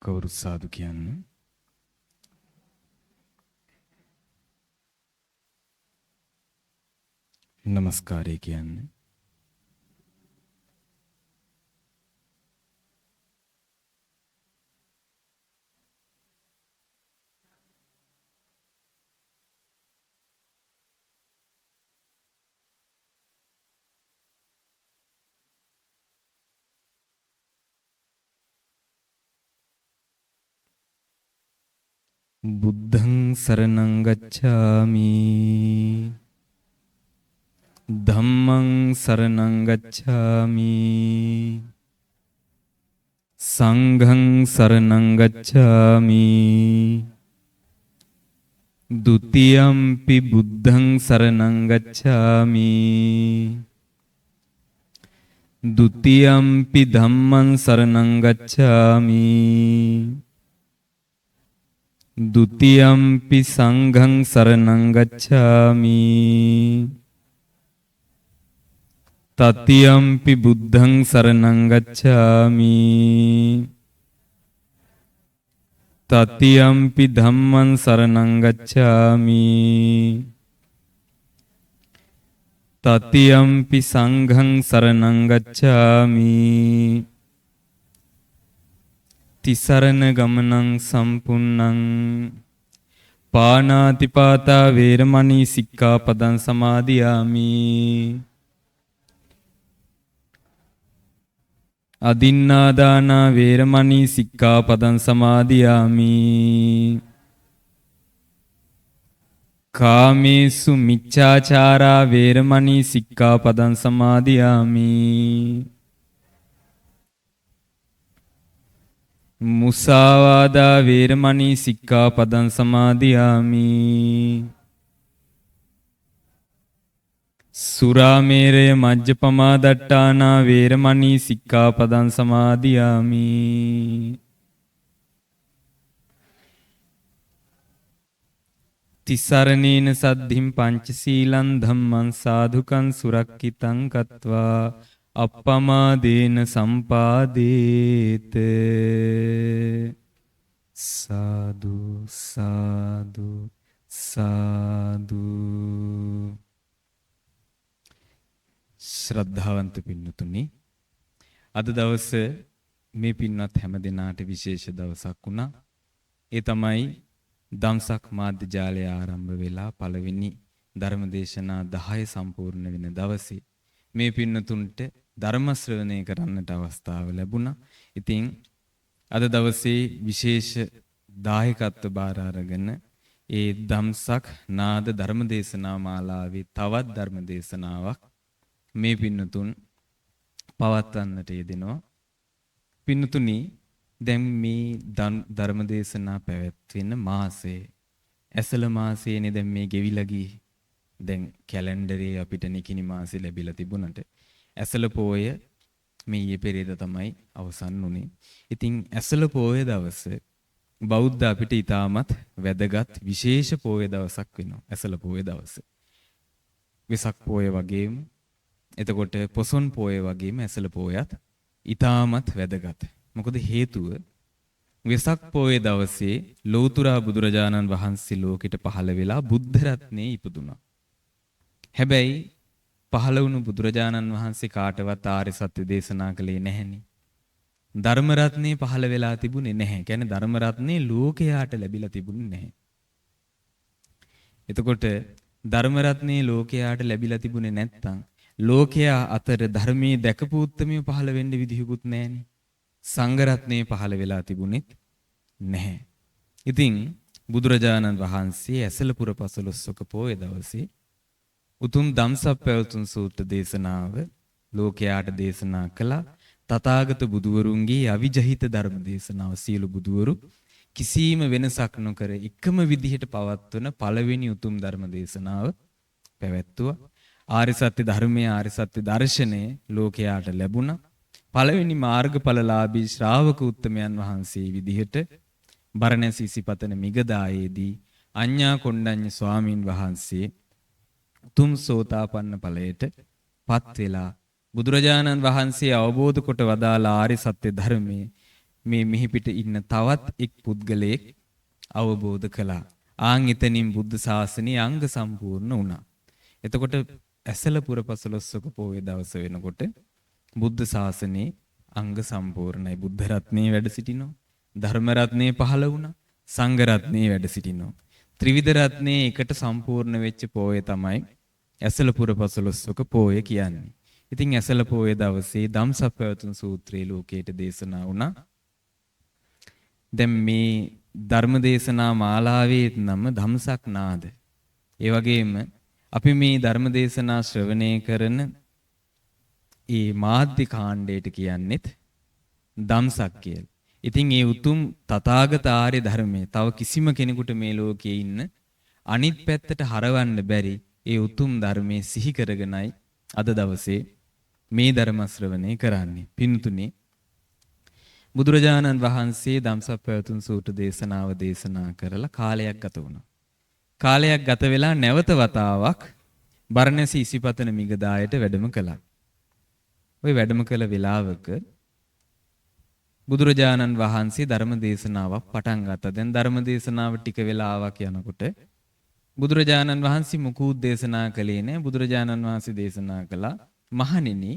කවුරු සාදු කියන්නේ? නමස්කාරය කියන්නේ. බුද්ධං සරණං ගච්ඡාමි ධම්මං සරණං ගච්ඡාමි සංඝං සරණං ගච්ඡාමි ဒုတိယံ පි බුද්ධං සරණං ගච්ඡාමි ဒုတိယံ පි ධම්මං සරණං ගච්ඡාමි ဒုတိယံ පි සංඝං සරණං ගච්ඡාමි တတိယံ පි බුද්ධං සරණං ගච්ඡාමි တတိယံ පි ධම්මං සරණං ගච්ඡාමි တတိယံ පි සංඝං සරණං ගච්ඡාමි තිසරණ ගමනං සම්පුන්නං පාණාතිපාතා වේරමණී සික්ඛාපදං සමාදියාමි අදින්නාදානා වේරමණී සික්ඛාපදං සමාදියාමි කාමේසු මිච්ඡාචාරා වේරමණී සික්ඛාපදං සමාදියාමි මුසාවාදා වේරමණී සික්ඛාපදං සමාදියාමි සුරාමේරය මජ්ජපමා දට්ඨානා වේරමණී සික්ඛාපදං සමාදියාමි තිසරණේන සද්ධින් පංචශීලං ධම්මං සාධුකං සුරක්ඛිතං කତ୍වා අප්පමාදේන සම්පාදේත සාදු සාදු සාදු ශ්‍රද්ධාවන්ත පින්නතුනි අද දවස මේ පින්වත් හැම දිනාට විශේෂ දවසක් වුණා. ඒ තමයි දම්සක් මාධ්‍ය ජාලය ආරම්භ වෙලා පළවෙනි ධර්මදේශනා 10 සම්පූර්ණ වෙන දවසේ මේ පින්නතුන්ට ධර්ම ශ්‍රවණය කරන්නට අවස්ථාව ලැබුණා. ඉතින් අද දවසේ විශේෂ දායකත්ව බාර අරගෙන ඒ දම්සක් නාද ධර්මදේශනා මාලාවේ තවත් ධර්මදේශනාවක් මේ පින්නතුන් පවත්වන්නට යෙදෙනවා. පින්නතුනි දැන් මේ ධර්මදේශනා පැවැත්වෙන මාසයේ ඇසළ මාසයේනේ දැන් මේ ගෙවිලා ගියේ. දැන් කැලෙන්ඩරේ අපිට නිකිණි මාසෙ ලැබිලා තිබුණට ඇසළ පෝය මේ ඊයේ පෙරේද තමයි අවසන් වුනේ. ඉතින් ඇසළ පෝය දවස බෞද්ධ අපිට ඊටමත් වැදගත් විශේෂ පෝය දවසක් වෙනවා. ඇසළ පෝය දවස. වෙසක් පෝය වගේම එතකොට පොසොන් පෝය වගේම ඇසළ පෝයත් ඊටමත් වැදගත්. මොකද හේතුව වෙසක් පෝය දවසේ ලෞතර බුදුරජාණන් වහන්සේ ලෝකෙට පහළ වෙලා බුද්ධ රත්නේ ඉපදුනා. හැබැයි පහළ වුණු බුදුරජාණන් වහන්සේ කාටවත් ආර්ය සත්‍ය දේශනා කළේ නැහෙනි. ධර්ම රත්නේ පහළ වෙලා තිබුණේ නැහැ. කියන්නේ ධර්ම රත්නේ ලෝකයාට ලැබිලා තිබුණේ නැහැ. එතකොට ධර්ම රත්නේ ලෝකයාට ලැබිලා තිබුණේ නැත්තම් ලෝකයා අතර ධර්මයේ දැකපු උත්මය පහළ වෙන්න විදිහකුත් නැහෙනි. සංඝ රත්නේ පහළ වෙලා තිබුණෙත් නැහැ. ඉතින් බුදුරජාණන් වහන්සේ ඇසළ පුර 15 පොය දවසේ උතුම් ධම්සක් පැවතුම් සූත්‍ර දේශනාව ලෝකයාට දේශනා කළා. තථාගත බුදුවරුන්ගේ අවිජහිත ධර්ම දේශනාව සියලු බුදුවරු කිසිම වෙනසක් නොකර එකම විදිහට පවත්වන පළවෙනි උතුම් ධර්ම දේශනාව පැවැත්තුවා. ආර්ය සත්‍ය ධර්මයේ ආර්ය සත්‍ය දර්ශනය ලෝකයාට ලැබුණා. පළවෙනි මාර්ගඵලලාභී ශ්‍රාවක උත්තමයන් වහන්සේ විදිහට බරණැස ඉසිපතන මිගදායේදී අඤ්ඤා කොණ්ඩඤ්ඤ ස්වාමින් වහන්සේ උතුම් සෝතාපන්න ඵලයට පත් වෙලා බුදුරජාණන් වහන්සේ අවබෝධ කොට වදාළ ආර්ය සත්‍ය ධර්මයේ මේ මිහි පිට ඉන්න තවත් එක් පුද්ගලයෙක් අවබෝධ කළා. ආන් එතනින් බුද්ධ ශාසනයේ අංග සම්පූර්ණ වුණා. එතකොට ඇසල පුර පසළොස්වක පොහොය දවස වෙනකොට බුද්ධ ශාසනයේ අංග සම්පූර්ණයි. බුද්ධ රත්නයේ වැඩ සිටිනවා. ධර්ම රත්නයේ පහළ වුණා. සංඝ රත්නයේ වැඩ සිටිනවා. ත්‍රිවිධ රත්නයේ එකට සම්පූර්ණ වෙච්ච පොහොය තමයි ඇසල පුර පසළොස්වක පොහොය කියන්නේ. ඉතින් ඇසල පොහොය දවසේ ධම්සප්පවතුන් සූත්‍රයේ ලෝකයට දේශනා වුණා. දැන් මේ ධර්ම දේශනා මාලාවේ නම ධම්සක් නාද. ඒ වගේම අපි මේ ධර්ම දේශනා ශ්‍රවණය කරන ඒ මාධ්‍ය කාණ්ඩයට කියන්නේත් ධම්සක් කියලා. ඉතින් ඒ උතුම් තථාගත ආර්ය ධර්මයේ තව කිසිම කෙනෙකුට මේ ලෝකයේ ඉන්න අනිත් පැත්තට හරවන්න බැරි ඒ උතුම් ධර්මයේ සිහි කරගෙනයි අද දවසේ මේ ධර්ම ශ්‍රවණය කරන්නේ. පින්තුනේ බුදුරජාණන් වහන්සේ ධම්සප්පවතුන් සූත්‍ර දේශනාව දේශනා කරලා කාලයක් ගත වුණා. කාලයක් ගත වෙලා නැවත වතාවක් බරණැසි ඉසිපතන මිගදායට වැඩම කළා. ওই වැඩම කළ වෙලාවක බුදුරජාණන් වහන්සේ ධර්ම දේශනාවක් පටන් ගත්තා. දැන් ධර්ම දේශනාව ටික වෙලාවක් යනකොට බුදුරජාණන් වහන්සේ මුකුත් දේශනා කළේ නැහැ. බුදුරජාණන් වහන්සේ දේශනා කළා මහණෙනි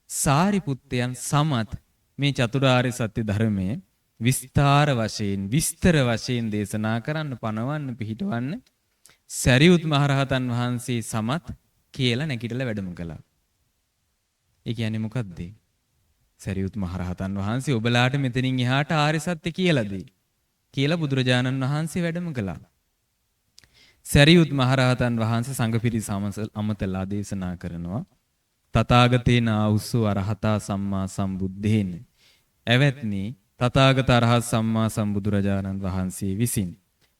සාරිපුත්තයන් සමත් මේ චතුරාර්ය සත්‍ය ධර්මයේ විස්තර වශයෙන් දේශනා කරන්න පනවන්න පිහිටවන්න සරියුත් මහරහතන් වහන්සේ සමත් කියලා නැගිටලා වැඩම කළා. ඒ කියන්නේ මොකද්ද? සරියුත් මහරහතන් වහන්සේ ඔබලාට මෙතනින් එහාට ආර්ය සත්‍ය කියලා දෙයි කියලා බුදුරජාණන් වහන්සේ වැඩම කළා. සරියුත් මහරහතන් වහන්සේ සංඝ පිරිස අමතලා දේශනා කරනවා තථාගතේන ආවුස්සෝ අරහතා සම්මා සම්බුද්දේන. එවත්නි තථාගත අරහත් සම්මා සම්බුදුරජාණන් වහන්සේ විසින්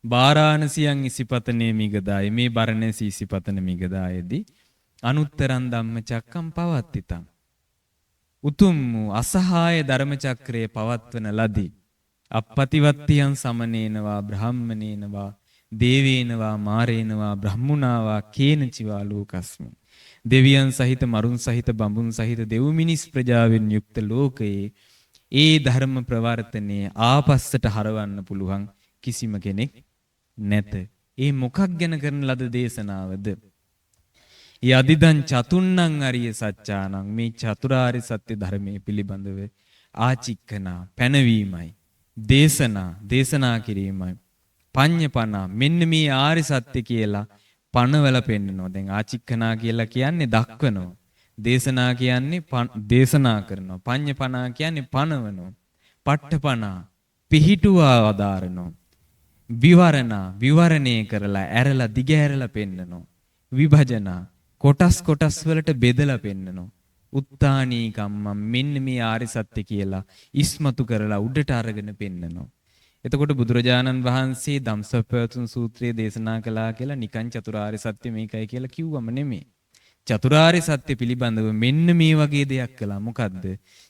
බාරාණසියන් ඉසිපතනේ මිගදායේ මේ බරණැසි ඉසිපතන මිගදායේදී අනුත්තරං ධම්මචක්කම් පවත්තිතං උතුම් අසහාය ධර්මචක්‍රයේ පවත්වන ලදී. අපපතිවත්තියන් සමනේනවා බ්‍රාහ්මනේනවා දේවේනවා මාරේනවා බ්‍රහ්මුණාවා කේනචිවා ලෝකස්මින්. දෙවියන් සහිත මරුන් සහිත බඹුන් සහිත දෙව් මිනිස් ප්‍රජාවෙන් යුක්ත ලෝකයේ ඒ ධර්ම ප්‍රවර්තනයේ ආපස්සට හරවන්න පුළුවන් කිසිම කෙනෙක් නැත. ඒ මොකක් ගැන කරන ලද දේශනාවද? යදිදං චතුන්නං අරිය සත්‍යානං මේ චතුරාර්ය සත්‍ය ධර්මයේ පිළිබඳව ආචික්කනා පැනවීමයි. දේශනා කිරීමයි. පඤ්ඤපනා මෙන්න මේ ආර්ය සත්‍ය කියලා පණවල පෙන්නනවා. දැන් ආචික්කනා කියලා කියන්නේ දක්වනවා. දේශනා කියන්නේ දේශනා කරනවා. පඤ්ඤපනා කියන්නේ පණවනවා. පට්ඨපනා පිහිටුවා වදාරනවා. විවරණය කරලා ඇරලා දිගහැරලා පෙන්නනවා. විභජනා කොටස් වලට බෙදලා පෙන්නනවා. උත්තානී කම්මම් මෙන්න මේ ආර්ය සත්‍ය කියලා ඉස්මතු කරලා උඩට අරගෙන පෙන්නනවා. එතකොට බුදුරජාණන් වහන්සේ ධම්සප්පවතුන් සූත්‍රයේ දේශනා කළා කියලා නිකං චතුරාර්ය සත්‍ය මේකයි කියලා කිව්වම නෙමෙයි. චතුරාර්ය සත්‍ය පිළිබඳව මෙන්න මේ වගේ දෙයක් කළා. මොකද්ද?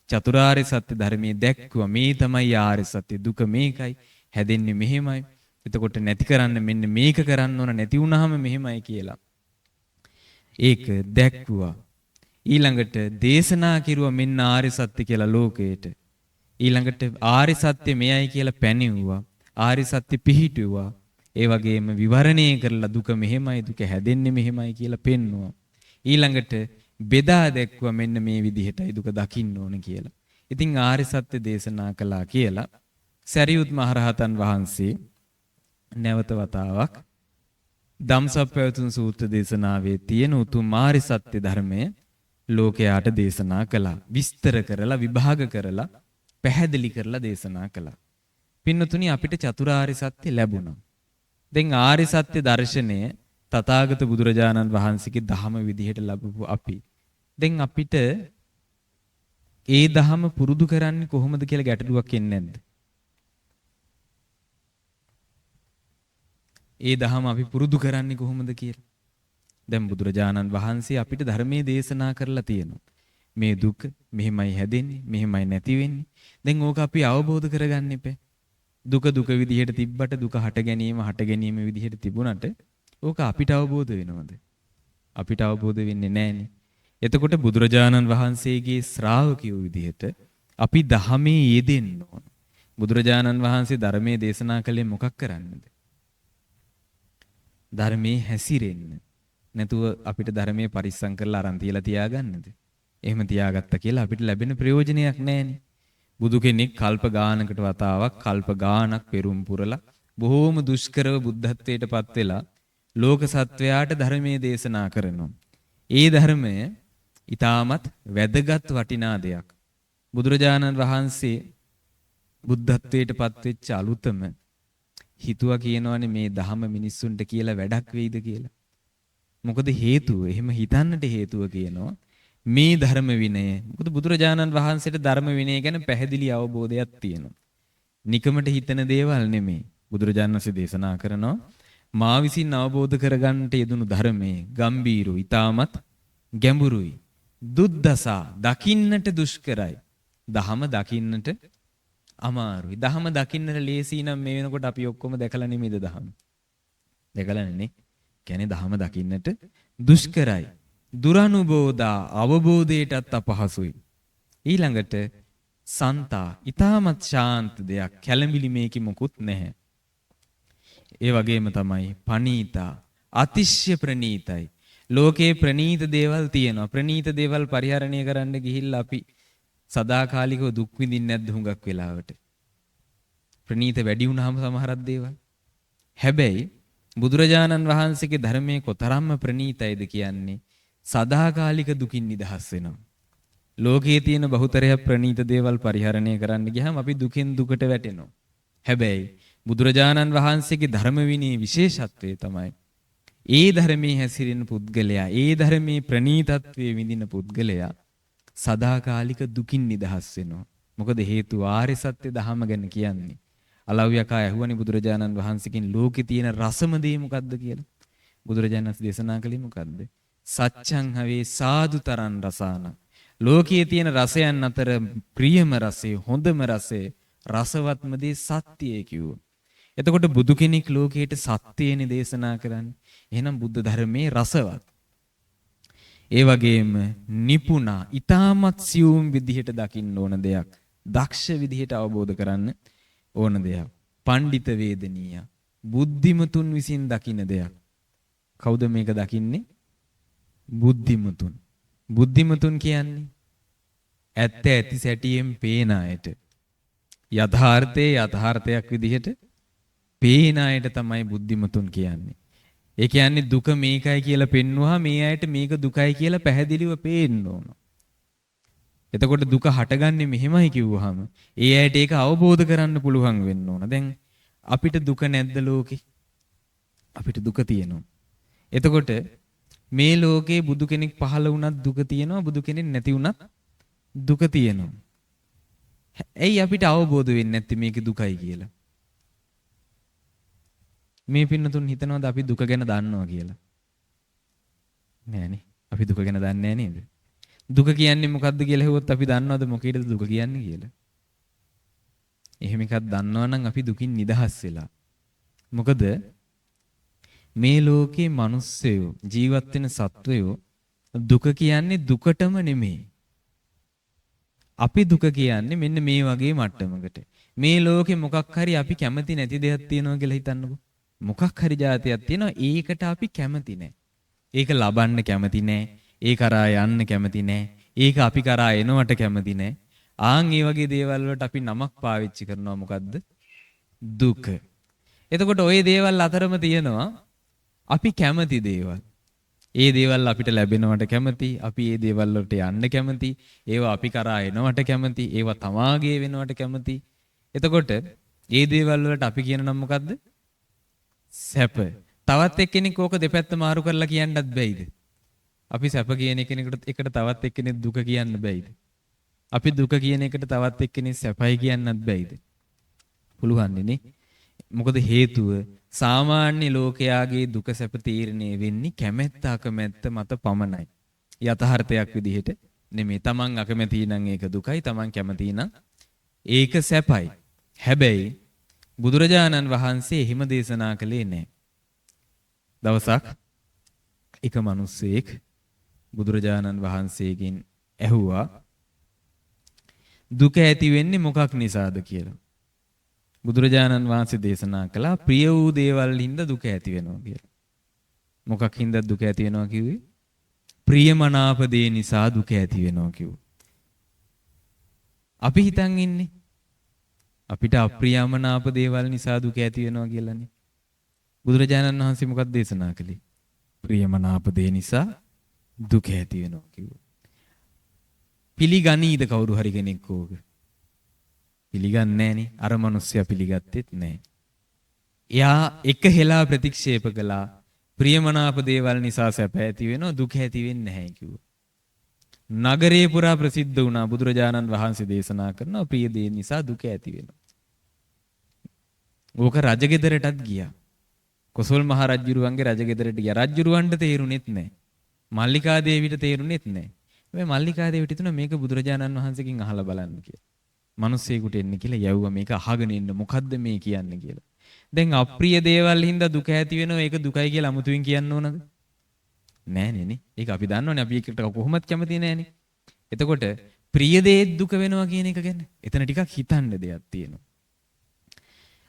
චතුරාර්ය සත්‍ය ධර්මයේ දැක්කුවා මේ තමයි ආර්ය සත්‍ය. දුක මේකයි, හැදෙන්නේ මෙහෙමයි. එතකොට නැති කරන්න මෙන්න මේක කරන්න ඕන, නැති වුනහම මෙහෙමයි කියලා. ඒක දැක්කුවා. ඊළඟට දේශනා කිරුවා මෙන්න ආර්ය සත්‍ය කියලා ලෝකයට. ඊළඟට ආර්ය සත්‍ය මෙයයි කියලා පැනෙව්වා. ආර්ය සත්‍ය පිහිටුවා. ඒ වගේම විවරණය කරලා දුක මෙහෙමයි, දුක හැදෙන්නේ මෙහෙමයි කියලා පෙන්වුවා. ඊළඟට බෙදා දැක්වුවා මෙන්න මේ විදිහටයි දුක දකින්න ඕන කියලා. ඉතින් ආර්ය සත්‍ය දේශනා කළා කියලා සරියුත් මහරහතන් වහන්සේ නැවත වතාවක් ධම්සප්පවතුන් සූත්‍ර දේශනාවේ තියෙන උතුම් ආර්ය සත්‍ය ධර්මය ලෝකයාට දේශනා කළා. විස්තර කරලා, විභාග කරලා, පැහැදිලි කරලා දේශනා කළා. පින්නතුනි අපිට චතුරාර්ය සත්‍ය ලැබුණා. දැන් ආර්ය සත්‍ය දර්ශනය තථාගත බුදුරජාණන් වහන්සේගේ දහම විදිහට ලැබපු අපි දැන් අපිට ඒ දහම පුරුදු කරන්නේ කොහොමද කියලා ගැටලුවක් එන්නේ නැද්ද? ඒ දහම අපි පුරුදු කරන්නේ කොහොමද කියලා. දැන් බුදුරජාණන් වහන්සේ අපිට ධර්මයේ දේශනා කරලා තියෙනවා. මේ දුක මෙහෙමයි හැදෙන්නේ, මෙහෙමයි නැති වෙන්නේ. දැන් ඕක අපි අවබෝධ කරගන්න ඉපේ. දුක විදිහට තිබ්බට දුක හට ගැනීම විදිහට තිබුණට ඕක අපිට අවබෝධ වෙනවද? අපිට අවබෝධ වෙන්නේ නැහනේ. එතකොට බුදුරජාණන් වහන්සේගේ ශ්‍රාවකයෝ විදිහට අපි ධහමේ යෙදෙන්න ඕන. බුදුරජාණන් වහන්සේ ධර්මයේ දේශනා කළේ මොකක් කරන්නද? ධර්මයේ හැසිරෙන්න. නැතුව අපිට ධර්මයේ පරිස්සම් කරලා අරන් තියලා තියාගන්නද? එහෙම තියාගත්තා කියලා අපිට ලැබෙන ප්‍රයෝජනයක් නැහැනේ. බුදු කෙනෙක් කල්ප ගානකට වතාවක් කල්ප ගානක් පෙරම් පුරලා බොහෝම දුෂ්කරව බුද්ධත්වයට පත් වෙලා ලෝක සත්වයාට ධර්මයේ දේශනා කරනවා. ඒ ධර්මය ඊටමත් වැදගත් වටිනා දෙයක්. බුදුරජාණන් වහන්සේ බුද්ධත්වයට පත් වෙච්ච අලුතම හිතුවා කියනවානේ මේ ධහම මිනිස්සුන්ට කියලා වැඩක් වෙයිද කියලා. මොකද හේතුව එහෙම හිතන්නට හේතුව කියනවා මේ ධර්ම විනය. මොකද බුදුරජාණන් වහන්සේට ධර්ම විනය ගැන පැහැදිලි අවබෝධයක් තියෙනවා. නිකමට හිතන දේවල් නෙමෙයි. බුදුරජාණන් වහන්සේ දේශනා කරනවා මා විසින් අවබෝධ කරගන්නට යෙදුණු ධර්මයේ ගම්බීරුයි, ඊටමත් ගැඹුරුයි, දුද්දසා දකින්නට දුෂ්කරයි, ධහම දකින්නට අමාරුයි. ධහම දකින්නට ලේසි නම් මේ වෙනකොට අපි ඔක්කොම දැකලා නෙමෙයිද ධහම? දැකලා නේ. කියන්නේ ධහම දකින්නට දුෂ්කරයි. දුරනුබෝධා අවබෝධයටත් අපහසුයි. ඊළඟට සන්තා ඊටමත් ශාන්ත දෙයක්. කැළඹිලි මේකෙ මොකුත් නැහැ. ඒ වගේම තමයි පනීතා අතිශය ප්‍රනීතයි. ලෝකේ ප්‍රනීත දේවල් තියෙනවා. ප්‍රනීත දේවල් පරිහරණය කරන්න ගිහිල්ලා අපි සදාකාලිකව දුක් විඳින්නේ නැද්ද හුඟක් වෙලාවට? ප්‍රනීත වැඩි වුණාම සමහරක් දේවල්. හැබැයි බුදුරජාණන් වහන්සේගේ ධර්මයේ කොතරම්ම ප්‍රනීතයිද කියන්නේ සදාකාලික දුකින් නිදහස් වෙනවා. ලෝකයේ තියෙන බහුතරයක් ප්‍රනීත දේවල් පරිහරණය කරන්න ගියාම අපි දුකෙන් දුකට වැටෙනවා. හැබැයි බුදුරජාණන් වහන්සේගේ ධර්ම විනී විශේෂත්වය තමයි ඒ ධර්මයේ හැසිරෙන පුද්ගලයා, ඒ ධර්මයේ ප්‍රනීතත්වයේ විඳින පුද්ගලයා සදාකාලික දුකින් නිදහස් වෙනවා. මොකද හේතුව ආර්ය සත්‍ය ධහම ගැන කියන්නේ. අලව්‍යකා ඇහුවනේ බුදුරජාණන් වහන්සේකින් ලෝකේ තියෙන රසම දේ මොකද්ද කියලා. බුදුරජාණන් වහන්සේ දේශනා කළේ මොකද්ද? සච්ඡං හවේ සාදුතරන් රසාන. ලෝකයේ තියෙන රසයන් අතර ප්‍රියම රසය, හොඳම රසය, රසවත්ම දේ සත්‍යය කිව්වා. එතකොට බුදු කෙනෙක් ලෝකයට සත්‍යයනේ දේශනා කරන්නේ. එහෙනම් බුද්ධ ධර්මයේ රසවත්. ඒ වගේම නිපුණා, ඊටමත් සියුම් විදිහට දකින්න ඕන දෙයක්. දක්ෂ විදිහට අවබෝධ කරන්න ඕන දෙයක්. පණ්ඩිත වේදනීය, බුද්ධිමතුන් විසින් දකින්න දෙයක්. කවුද මේක දකින්නේ? බුද්ධිමතුන්. බුද්ධිමතුන් කියන්නේ ඇත්ත ඇති සැටියෙන් පේන අයට. යථාර්ථයේ යථාර්ථයක් විදිහට පේන අයට තමයි බුද්ධිමතුන් කියන්නේ. ඒ කියන්නේ දුක මේකයි කියලා පෙන්වුවා මේ අයට මේක දුකයි කියලා පැහැදිලිව පේන්න ඕන. එතකොට දුක හටගන්නේ මෙහෙමයි කිව්වහම ඒ අයට ඒක අවබෝධ කරන්න පුළුවන් වෙන්න ඕන. දැන් අපිට දුක නැද්ද ලෝකේ? අපිට දුක තියෙනවා. එතකොට මේ ලෝකේ බුදු කෙනෙක් පහළ වුණත් දුක තියෙනවා, බුදු කෙනෙක් නැති වුණත් දුක තියෙනවා. ඇයි අපිට අවබෝධ වෙන්නේ නැත්තේ මේක දුකයි කියලා? මේ පින්නතුන් හිතනවාද අපි දුක ගැන දන්නවා කියලා? නෑනේ. අපි දුක ගැන දන්නේ නෑ නේද? දුක කියන්නේ මොකද්ද කියලා හෙව්වොත් අපි දන්නවද මොකේද දුක කියන්නේ කියලා? එහෙම එකක් දන්නවනම් අපි දුකින් නිදහස් වෙලා. මොකද මේ ලෝකේ මිනිස්සයෝ ජීවත් වෙන සත්වයෝ දුක කියන්නේ දුකටම නෙමෙයි. අපි දුක කියන්නේ මෙන්න මේ වගේ මට්ටමකට. මේ ලෝකේ මොකක් හරි අපි කැමති නැති දෙයක් තියෙනවා කියලා හිතන්නකෝ. මොකක් හරි જાතියක් තියෙනවා ඒකට අපි කැමති නැහැ. ඒක ලබන්න කැමති නැහැ. ඒ කරා යන්න කැමති නැහැ. ඒක අපි කරා එනවට කැමති නැහැ. ආන් මේ වගේ දේවල් වලට අපි නමක් පාවිච්චි කරනවා මොකද්ද? දුක. එතකොට ওই දේවල් අතරම තියෙනවා අපි කැමති දේවල්. ඒ දේවල් අපිට ලැබෙනවට කැමති, අපි ඒ දේවල් වලට යන්න කැමති, ඒවා අපි කරා එනවට කැමති, ඒවා තමාගේ වෙනවට කැමති. එතකොට ඒ දේවල් වලට අපි කියන නම මොකද්ද? සැප. තවත් එක්කෙනෙක් ඕක දෙපැත්ත මාරු කරලා කියන්නත් බැයිද? අපි සැප කියන කෙනෙකුට එකට තවත් එක්කෙනෙක් දුක කියන්න බැයිද? අපි දුක කියන එකට තවත් එක්කෙනෙක් සැපයි කියන්නත් බැයිද? පුළුවන් නේ. මොකද හේතුව සාමාන්‍ය ලෝකයාගේ දුක සැප තීරණය වෙන්නේ කැමැත්ත අකමැත්ත මත පමණයි. යථාර්ථයක් විදිහට නෙමෙයි. Taman අකමැති නම් ඒක දුකයි, Taman කැමති නම් ඒක සැපයි. හැබැයි බුදුරජාණන් වහන්සේ එහෙම දේශනා කළේ නැහැ. දවසක් එක මිනිස්සෙක් බුදුරජාණන් වහන්සේගෙන් ඇහුවා දුක ඇති වෙන්නේ මොකක් නිසාද කියලා. බුදුරජාණන් වහන්සේ දේශනා කළා ප්‍රිය වූ දේවල් හින්දා දුක ඇති වෙනවා කියලා. මොකක් හින්දා දුක ඇති වෙනවා කිව්වේ? ප්‍රියමනාප දේ නිසා දුක ඇති වෙනවා කිව්වා. අපි හිතන් ඉන්නේ අපිට අප්‍රියමනාප දේවල් නිසා දුක ඇති වෙනවා කියලානේ. බුදුරජාණන් වහන්සේ මොකක්ද දේශනා කළේ? ප්‍රියමනාප දේ නිසා දුක ඇති වෙනවා කිව්වා. පිළිගනීද කවුරු හරි කෙනෙක් ඕක? පිළිගන්නේ නැහනේ. අර මිනිස්සයා පිළිගත්තෙත් නැහැ. එයා එක හෙලා ප්‍රතික්ෂේප කළා. ප්‍රියමනාප දේවල් නිසා සැප ඇති වෙනවා දුක ඇති වෙන්නේ නැහැ කිව්වා. නගරේ පුරා ප්‍රසිද්ධ වුණා බුදුරජාණන් වහන්සේ දේශනා කරනවා ප්‍රිය දේ නිසා දුක ඇති වෙනවා. ඕක රජගෙදරටත් ගියා. කොසල් මහ රජුරුවන්ගේ රජගෙදරට ගියා. රජුරුවන්ට තේරුණෙත් නැහැ. මල්ලිකා දේවියට තේරුණෙත් නැහැ. මේ මල්ලිකා දේවියට හිතුණා මේක බුදුරජාණන් වහන්සේගෙන් අහලා බලන්න කියලා. මිනිස්සෙකුට එන්න කියලා යවුවා මේක අහගෙන ඉන්න මොකද්ද මේ කියන්නේ කියලා. දැන් අප්‍රිය දේවල් හින්දා දුක ඇති වෙනවා ඒක දුකයි කියලා අමුතුවෙන් කියන්න ඕනද? නෑ නේ. ඒක අපි දන්නවනේ අපි ඒකට කොහොමත් කැමති නෑනේ. එතකොට ප්‍රිය දේ දුක වෙනවා කියන එක ගැන එතන ටිකක් හිතන්න දෙයක් තියෙනවා.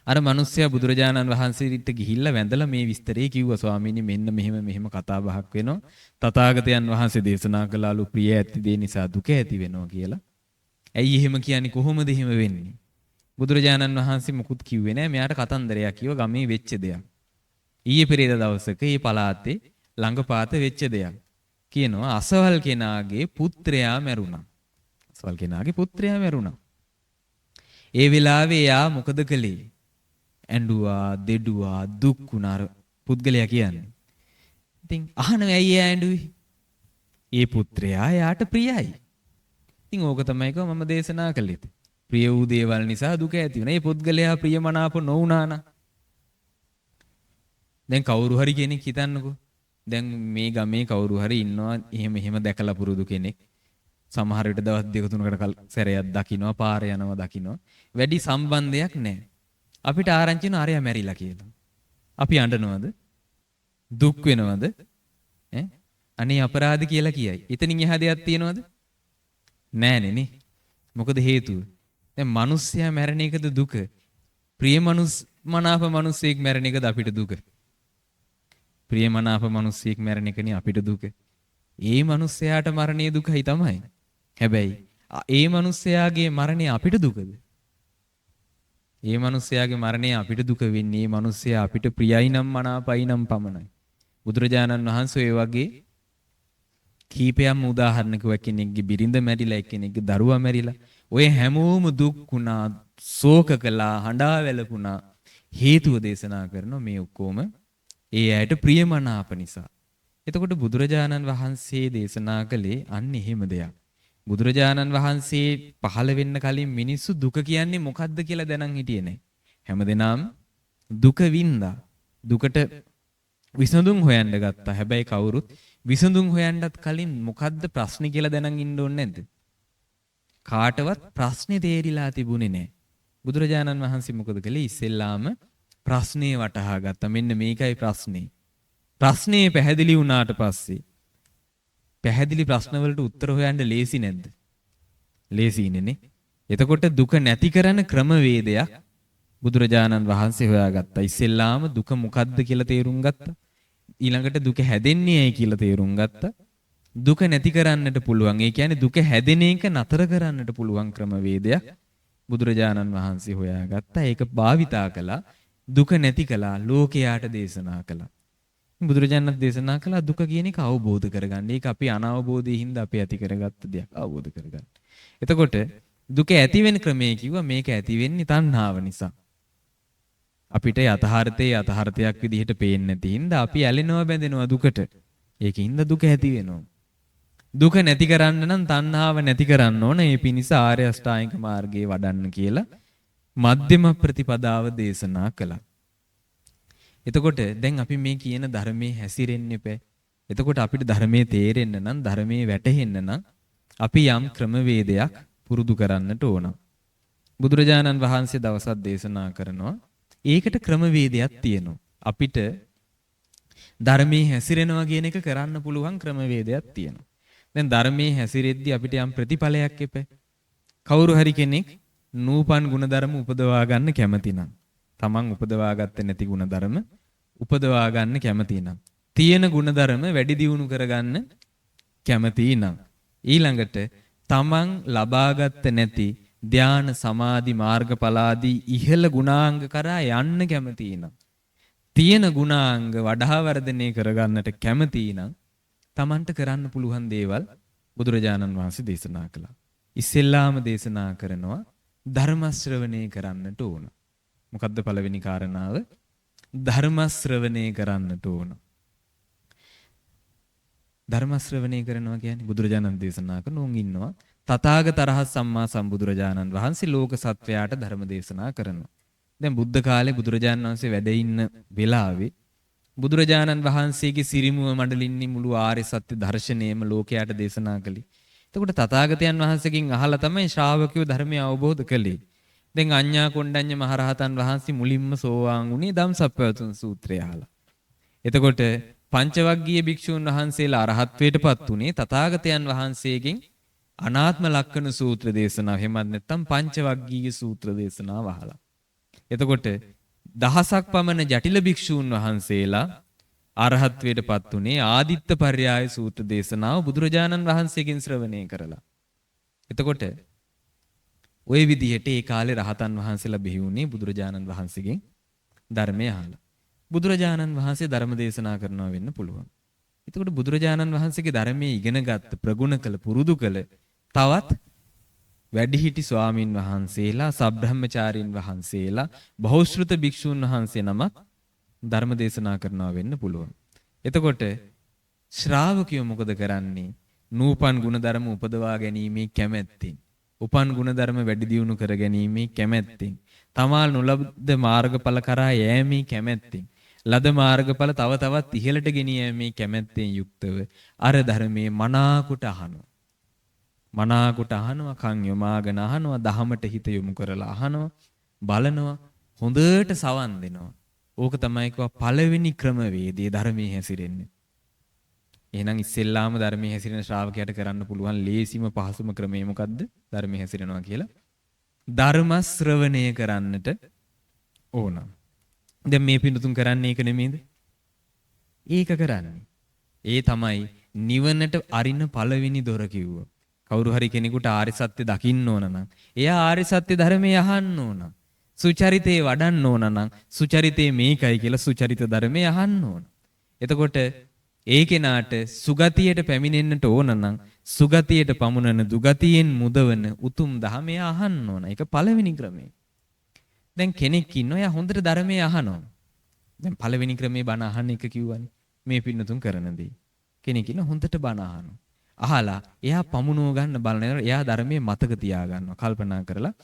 අර මිනිස්සයා බුදුරජාණන් වහන්සේට ගිහිල්ලා වැඳලා මේ විස්තරේ කිව්වා ස්වාමීනි මෙන්න මෙහෙම කතා බහක් වෙනවා. තථාගතයන් වහන්සේ දේශනා කළාලු ප්‍රිය ඇති දේ නිසා දුක ඇති වෙනවා කියලා. ඇයි එහෙම කියන්නේ කොහොමද එහෙම වෙන්නේ? බුදුරජාණන් වහන්සේ මුකුත් කිව්වේ නෑ. මෙයාට කතන්දරයක් කිව්වා ගමේ වෙච්ච දෙයක්. ඊයේ පෙරේද දවසක මේ පළාතේ ළඟපාත වෙච්ච දෙයක්. කියනවා අසවල් කෙනාගේ පුත්‍රයා මැරුණා. අසවල් කෙනාගේ පුත්‍රයා මැරුණා. ඒ වෙලාවේ එයා මොකද කළේ? ඇඬුවා, දෙඩුවා, දුක් වුණා පුද්ගලයා කියන්නේ. ඉතින් අහනවා ඇයි එයා ඇඬුවේ? ඒ පුත්‍රයා එයාට ප්‍රියයි. ඉතින් ඕක තමයි මම දේශනා කළේ. ප්‍රිය වූ දේවල් නිසා දුක ඇති වෙනවා. ඒ පුද්ගලයා ප්‍රියමනාප නොවුණා නම් දැන් කවුරු හරි කෙනෙක් හිතන්නකෝ. දැන් මේ ගමේ කවුරු හරි ඉන්නවා එහෙම දැකලා පුරුදු කෙනෙක්. සමහර විට දවස් දෙක තුනකට සැරයක් දකින්නවා, පාර යනවා දකින්නවා. වැඩි සම්බන්ධයක් නැහැ. අපිට ආරංචි වෙනවා අරයා මැරිලා කියලා. අපි අඬනවද? දුක් වෙනවද? අනේ අපරාධ කියලා කියයි. එතනින් එහා දෙයක් තියනවද? නෑනේ නේ. මොකද හේතුව? දැන් මිනිස්සයා මැරෙන එකද දුක? ප්‍රියමනාප මිනිස්සෙක් මැරෙන එකද අපිට දුක? ප්‍රියමනාප මිනිස්සෙක් මැරෙන එකනේ අපිට දුක. ඒ මිනිස්සයාට මරණය දුකයි තමයි. හැබැයි ඒ මිනිස්සයාගේ මරණය අපිට දුකද? ඒ මිනිස්සයාගේ මරණය අපිට දුක වෙන්නේ මේ මිනිස්සයා අපිට ප්‍රියයි නම් මනාපයි නම් පමණයි. බුදුරජාණන් වහන්සේ ඒ වගේ කීපයක්ම උදාහරණයක් කෙනෙක්ගේ බිරිඳ මැරිලා එක්කෙනෙක්ගේ දරුවා මැරිලා ඔය හැමෝම දුක් වුණා, ශෝක කළා, හඬා වැළපුණා. හේතුව දේශනා කරනවා මේ ඔක්කොම ඒ ඇයට ප්‍රියමනාප නිසා. එතකොට බුදුරජාණන් වහන්සේ දේශනා කළේ අන්න එහෙම දෙයක්. බුදුරජාණන් වහන්සේ පහළ වෙන්න කලින් මිනිස්සු දුක කියන්නේ මොකද්ද කියලා දැනන් හිටියේ නැහැ. හැමදෙනාම දුක වින්දා. දුකට විසඳුම් හොයන්න ගත්තා. හැබැයි කවුරුත් විසඳුම් හොයන්නත් කලින් මොකද්ද ප්‍රශ්නේ කියලා දැනන් ඉන්න ඕනේ නැද්ද? කාටවත් ප්‍රශ්නේ තේරිලා තිබුණේ නැහැ. බුදුරජාණන් වහන්සේ මොකද කළේ? ඉස්සෙල්ලාම ප්‍රශ්නේ වටහා ගත්තා. මෙන්න මේකයි ප්‍රශ්නේ. ප්‍රශ්නේ පැහැදිලි වුණාට පස්සේ පැහැදිලි ප්‍රශ්න වලට උත්තර හොයන්න ලේසි නැද්ද? ලේසියිනේ නේ. එතකොට දුක නැති කරන ක්‍රමවේදයක් බුදුරජාණන් වහන්සේ හොයාගත්තා. ඉස්සෙල්ලාම දුක මොකද්ද කියලා තේරුම් ගත්තා. ඊළඟට දුක හැදෙන්නේ ඇයි කියලා තේරුම් ගත්තා. දුක නැති කරන්නට පුළුවන්. ඒ කියන්නේ දුක හැදෙන එක නතර කරන්නට පුළුවන් ක්‍රමවේදයක් බුදුරජාණන් වහන්සේ හොයාගත්තා. ඒක භාවිතා කළා. දුක නැති කළා. ලෝකයාට දේශනා කළා. බුදුරජාණන් දේශනා කළා දුක කියන එක අවබෝධ කරගන්න. ඒක අපි අනවබෝධයෙන් හින්දා අපි ඇති කරගත්ත දෙයක් අවබෝධ කරගන්න. එතකොට දුක ඇති වෙන ක්‍රමය කිව්වා මේක ඇති වෙන්නේ තණ්හාව නිසා. අපිට යථාර්ථයක් විදිහට පේන්නේ නැති හින්දා අපි ඇලෙනවා බැඳෙනවා දුකට. ඒකින්ද දුක ඇති වෙනවා. දුක නැති කරන්න නම් තණ්හාව නැති කරන්න ඕන. ඒ පිණිස ආර්ය අෂ්ටාංගික මාර්ගයේ වඩන්න කියලා මධ්‍යම ප්‍රතිපදාව දේශනා කළා. එතකොට දැන් අපි මේ කියන ධර්මයේ හැසිරෙන්න එපා. එතකොට අපිට ධර්මයේ තේරෙන්න නම් ධර්මයේ වැටහෙන්න නම් අපි යම් ක්‍රමවේදයක් පුරුදු කරන්නට ඕන. බුදුරජාණන් වහන්සේ දවසක් දේශනා කරනවා. ඒකට ක්‍රමවේදයක් තියෙනවා. අපිට ධර්මයේ හැසිරෙනවා කියන එක කරන්න පුළුවන් ක්‍රමවේදයක් තියෙනවා. දැන් ධර්මයේ හැසිරෙද්දී අපිට යම් ප්‍රතිඵලයක් එපේ. කවුරු හරි කෙනෙක් නූපන් ಗುಣධර්ම උපදවා ගන්න කැමති නම්, තමන් උපදවා ගත්තේ නැති ಗುಣධර්ම උපදවා ගන්න කැමති නම්, තියෙන ಗುಣධර්ම වැඩි දියුණු කරගන්න කැමති නම්, ඊළඟට තමන් ලබාගත්ත නැති ධාන සමාධි මාර්ගඵලාදී ඉහළ ගුණාංග කරා යන්න කැමති නම්, තියෙන ගුණාංග වඩා වර්ධනය කරගන්නට කැමති නම් තමන්ට කරන්න පුළුවන් දේවල් බුදුරජාණන් වහන්සේ දේශනා කළා. ඉස්සෙල්ලාම දේශනා කරනවා ධර්ම ශ්‍රවණය කරන්නට ඕන. මොකද්ද පළවෙනි කාරණාව? ධර්ම ශ්‍රවණය කරන්නට ඕන. ධර්ම ශ්‍රවණය කරනවා කියන්නේ බුදුරජාණන් දේශනා කරන උන් ඉන්නවා. තථාගතරහ සම්මා සම්බුදුරජාණන් වහන්සේ ලෝක සත්වයාට ධර්ම දේශනා කරනවා. දැන් බුද්ධ කාලේ බුදුරජාණන් වහන්සේ වැඩ ඉන්න වෙලාවේ බුදුරජාණන් වහන්සේගේ සිරිමුව මඩලින්නේ මුළු ආර්ය සත්‍ය දර්ශනයම ලෝකයට දේශනා කළේ. එතකොට තථාගතයන් වහන්සේගෙන් අහලා තමයි ශ්‍රාවකයෝ ධර්මය අවබෝධ කළේ. දැන් අඤ්ඤා කොණ්ඩඤ්ඤ මහරහතන් වහන්සේ මුලින්ම සෝවාන් වුණේ ධම්සප්පවතුන් සූත්‍රය අහලා. එතකොට පංචවග්ගීය භික්ෂූන් වහන්සේලා අරහත්ත්වයටපත් උනේ තථාගතයන් වහන්සේගෙන් අනාත්ම ලක්ෂණ සූත්‍ර දේශනාව. එහෙමත් නැත්නම් පංචවග්ගීය සූත්‍ර දේශනාව අහලා. එතකොට දහසක් පමණ ජටිල භික්ෂූන් වහන්සේලා අරහත්ත්වයටපත් උනේ ආදිත්ත පර්යාය සූත්‍ර දේශනාව බුදුරජාණන් වහන්සේගෙන් ශ්‍රවණය කරලා. එතකොට ওই විදිහට ඒ කාලේ රහතන් වහන්සේලා බිහි වුණේ බුදුරජාණන් වහන්සේගෙන් ධර්මය අහලා. බුදුරජාණන් වහන්සේ ධර්ම දේශනා කරනවා වෙන්න පුළුවන්. එතකොට බුදුරජාණන් වහන්සේගේ ධර්මයේ ඉගෙනගත් ප්‍රගුණ කළ පුරුදු කළ තවත් වැඩිහිටි ස්වාමින් වහන්සේලා, සබ්‍රහ්මචාරීන් වහන්සේලා, බහුශ්‍රృత භික්ෂූන් වහන්සේ නමක් ධර්ම දේශනා කරනවා වෙන්න පුළුවන්. එතකොට ශ්‍රාවකයෝ මොකද කරන්නේ? නූපන් ගුණධර්ම උපදවා ගැනීමේ කැමැත්තෙන්, උපන් ගුණධර්ම වැඩි දියුණු කර ගැනීමේ කැමැත්තෙන්, තමා නොලබද මාර්ගඵල කරා යෑමේ කැමැත්තෙන්, ලද මාර්ගඵල තව තවත් ඉහළට ගෙනියීමේ කැමැත්තෙන් යුක්තව අර ධර්මයේ මනාකොට අහනවා. මනාකොට අහනවා, කන් යොමාගෙන අහනවා, දහමට හිත යොමු කරලා අහනවා, බලනවා, හොඳට සවන් දෙනවා. ඕක තමයි කව පළවෙනි ක්‍රමවේදයේ ධර්මයේ හැසිරෙන්නේ. එහෙනම් ඉස්සෙල්ලාම ධර්මයේ හැසිරෙන ශ්‍රාවකයාට කරන්න පුළුවන් ලේසිම පහසුම ක්‍රමය මොකද්ද? ධර්මයේ හැසිරෙනවා කියලා. ධර්ම ශ්‍රවණය කරන්නට ඕන. දැන් මේ පිටුතුන් කරන්නේ ඒක නෙමෙයිද? ඒක කරන්නේ. ඒ තමයි නිවනට අරින පළවෙනි දොර කිව්වා. කවුරු හරි කෙනෙකුට ආර්ය සත්‍ය දකින්න ඕන නම් එයා ආර්ය සත්‍ය ධර්මයේ අහන්න ඕන. සුචරිතේ වඩන්න ඕන නම් සුචරිතේ මේකයි කියලා සුචරිත ධර්මයේ අහන්න ඕන. එතකොට ඒ කෙනාට සුගතියට පැමිණෙන්නට ඕන නම් සුගතියට පමුණන දුගතියෙන් මුදවන උතුම් ධර්මය අහන්න ඕන. ඒක පළවෙනි ක්‍රමය. දැන් කෙනෙක් ඉන්නවා එයා හොඳට ධර්මයේ අහනවා. දැන් පළවෙනි ක්‍රමේ බණ අහන්න එක කිව්වනේ. මේ පින්නතුන් කරන දේ. කෙනෙක් ඉන්න හොඳට බණ අහනවා. අහලා එයා පමුණුව ගන්න බලනවා. එයා ධර්මයේ මතක තියා ගන්නවා. කල්පනා කරලා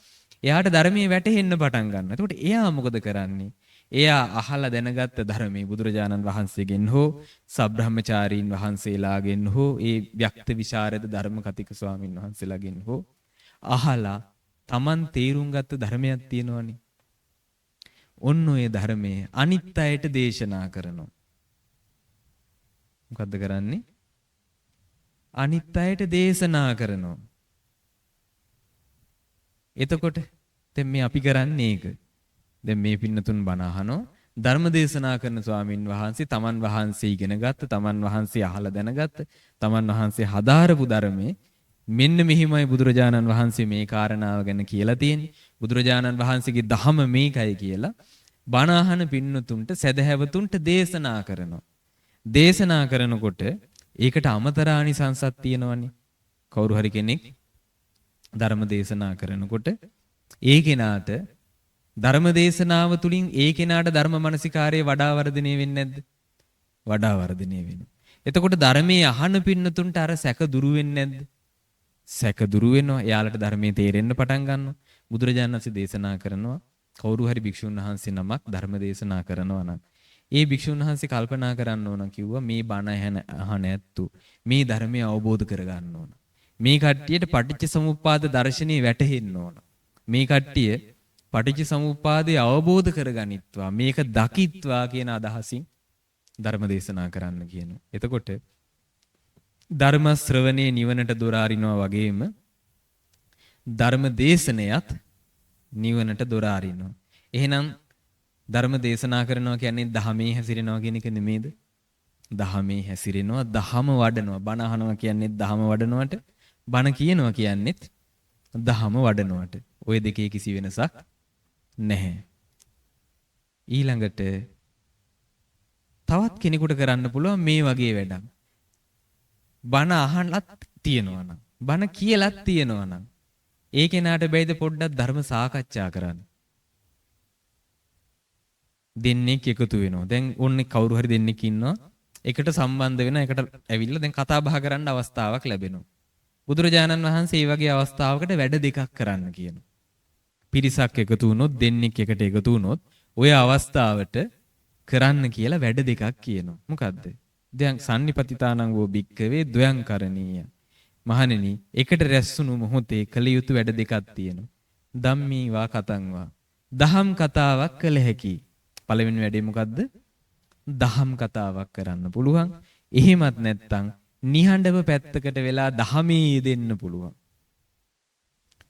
එයාට ධර්මයේ වැටහෙන්න පටන් ගන්නවා. එතකොට එයා මොකද කරන්නේ? එයා අහලා දැනගත්ත ධර්මයේ බුදුරජාණන් වහන්සේගෙන් හෝ සබ්‍රහ්මචාරීන් වහන්සේලාගෙන් හෝ ඒ ව්‍යක්ත විශාරද ධර්ම කතික ස්වාමින් වහන්සේලාගෙන් හෝ අහලා Taman තේරුම් ගත්ත ධර්මයක් තියෙනවනේ. ඔන්න ඔය ධර්මයේ අනිත් අයට දේශනා කරනවා. මොකද්ද කරන්නේ? අනිත් අයට දේශනා කරනවා. එතකොට දැන් මේ අපි කරන්නේ ඒක. දැන් මේ පින්නතුන් බණ අහනවා, ධර්ම දේශනා කරන ස්වාමින් වහන්සේ තමන් වහන්සේ ඉගෙන ගත්ත, තමන් වහන්සේ අහලා දැනගත්ත, තමන් වහන්සේ හදාරපු ධර්මයේ මෙන්න මෙහිමයි බුදුරජාණන් වහන්සේ මේ කාරණාව ගැන කියලා තියෙන්නේ. බුදුරජාණන් වහන්සේගේ ධහම මේකයි කියලා බණ අහන පින්නතුන්ට, සදහැවතුන්ට දේශනා කරනවා. දේශනා කරනකොට ඒකට අමතර ආනිසංසක් තියෙනවනේ. කවුරු හරි කෙනෙක් ධර්ම දේශනා කරනකොට ඒ කෙනාට ධර්ම දේශනාව තුලින් ඒ කෙනාට ධර්ම මනසිකාරයේ වඩා වර්ධනය වෙන්නේ නැද්ද? වඩා වර්ධනය වෙනවා. එතකොට ධර්මයේ අහන පින්නතුන්ට අර සැක දුරු වෙන්නේ නැද්ද? සැක දුරු වෙනවා. එයාලට ධර්මයේ තේරෙන්න පටන් ගන්නවා. බුදුරජාණන් වහන්සේ දේශනා කරනවා කවුරු හරි භික්ෂුන් වහන්සේ නමක් ධර්ම දේශනා කරනවා නම් ඒ භික්ෂුන් වහන්සේ කල්පනා කරන්න ඕන කිව්වා මේ බණ අහන ඇත්තු මේ ධර්මය අවබෝධ කරගන්න ඕන. මේ කට්ටියට පටිච්ච සමුප්පාද දර්ශනේ වැටහෙන්න ඕන. මේ කට්ටිය පටිච්ච සමුප්පාදය අවබෝධ කරගනිත්වා, මේක දකිත්වා කියන අදහසින් ධර්ම දේශනා කරන්න කියනවා. එතකොට ධර්ම ශ්‍රවණේ නිවනට දොර අරිනවා වගේම ධර්ම දේශනයත් නිවනට දොර අරිනවා. එහෙනම් ධර්ම දේශනා කරනවා කියන්නේ ධහමේ හැසිරෙනවා කියන එක නෙමෙයිද? ධහමේ හැසිරෙනවා, ධහම වඩනවා. බණ අහනවා කියන්නේ ධහම වඩනවට, බණ කියනවා කියන්නේත් ධහම වඩනවට. ওই දෙකේ කිසි වෙනසක් නැහැ. ඊළඟට තවත් කෙනෙකුට කරන්න පුළුවන් මේ වගේ වැඩක්. බණ අහන්නත් තියෙනවා නම්, බණ කියලාත් තියෙනවා නම්, ඒ කෙනාට බැයිද පොඩ්ඩක් ධර්ම සාකච්ඡා කරන්න? දෙන්නෙක් එකතු වෙනවා. දැන් ඕන්නේ කවුරු හරි දෙන්නෙක් ඉන්නවා. එකට සම්බන්ධ වෙන එකට ඇවිල්ලා දැන් කතා බහ කරන්න අවස්ථාවක් ලැබෙනවා. බුදුරජාණන් වහන්සේ මේ වගේ අවස්ථාවකට වැඩ දෙකක් කරන්න කියනවා. පිරිසක් එකතු වුණොත්, දෙන්නෙක් එකට එකතු වුණොත් ඔය අවස්ථාවට කරන්න කියලා වැඩ දෙකක් කියනවා. මොකද්ද? දැන් සම්නිපතිතානං වූ භික්කවේ ද්වයං කරණීය. මහණෙනි, එකට රැස්ුණු මොහොතේ කළ යුතු වැඩ දෙකක් තියෙනවා. ධම්මී වා කතං වා. දහම් කතාවක් කළ හැකියි. පළවෙනි වැඩේ මොකද්ද? දහම් කතාවක් කරන්න පුළුවන්. එහෙමත් නැත්නම් නිහඬව පැත්තකට වෙලා දහමේ දෙන්න පුළුවන්.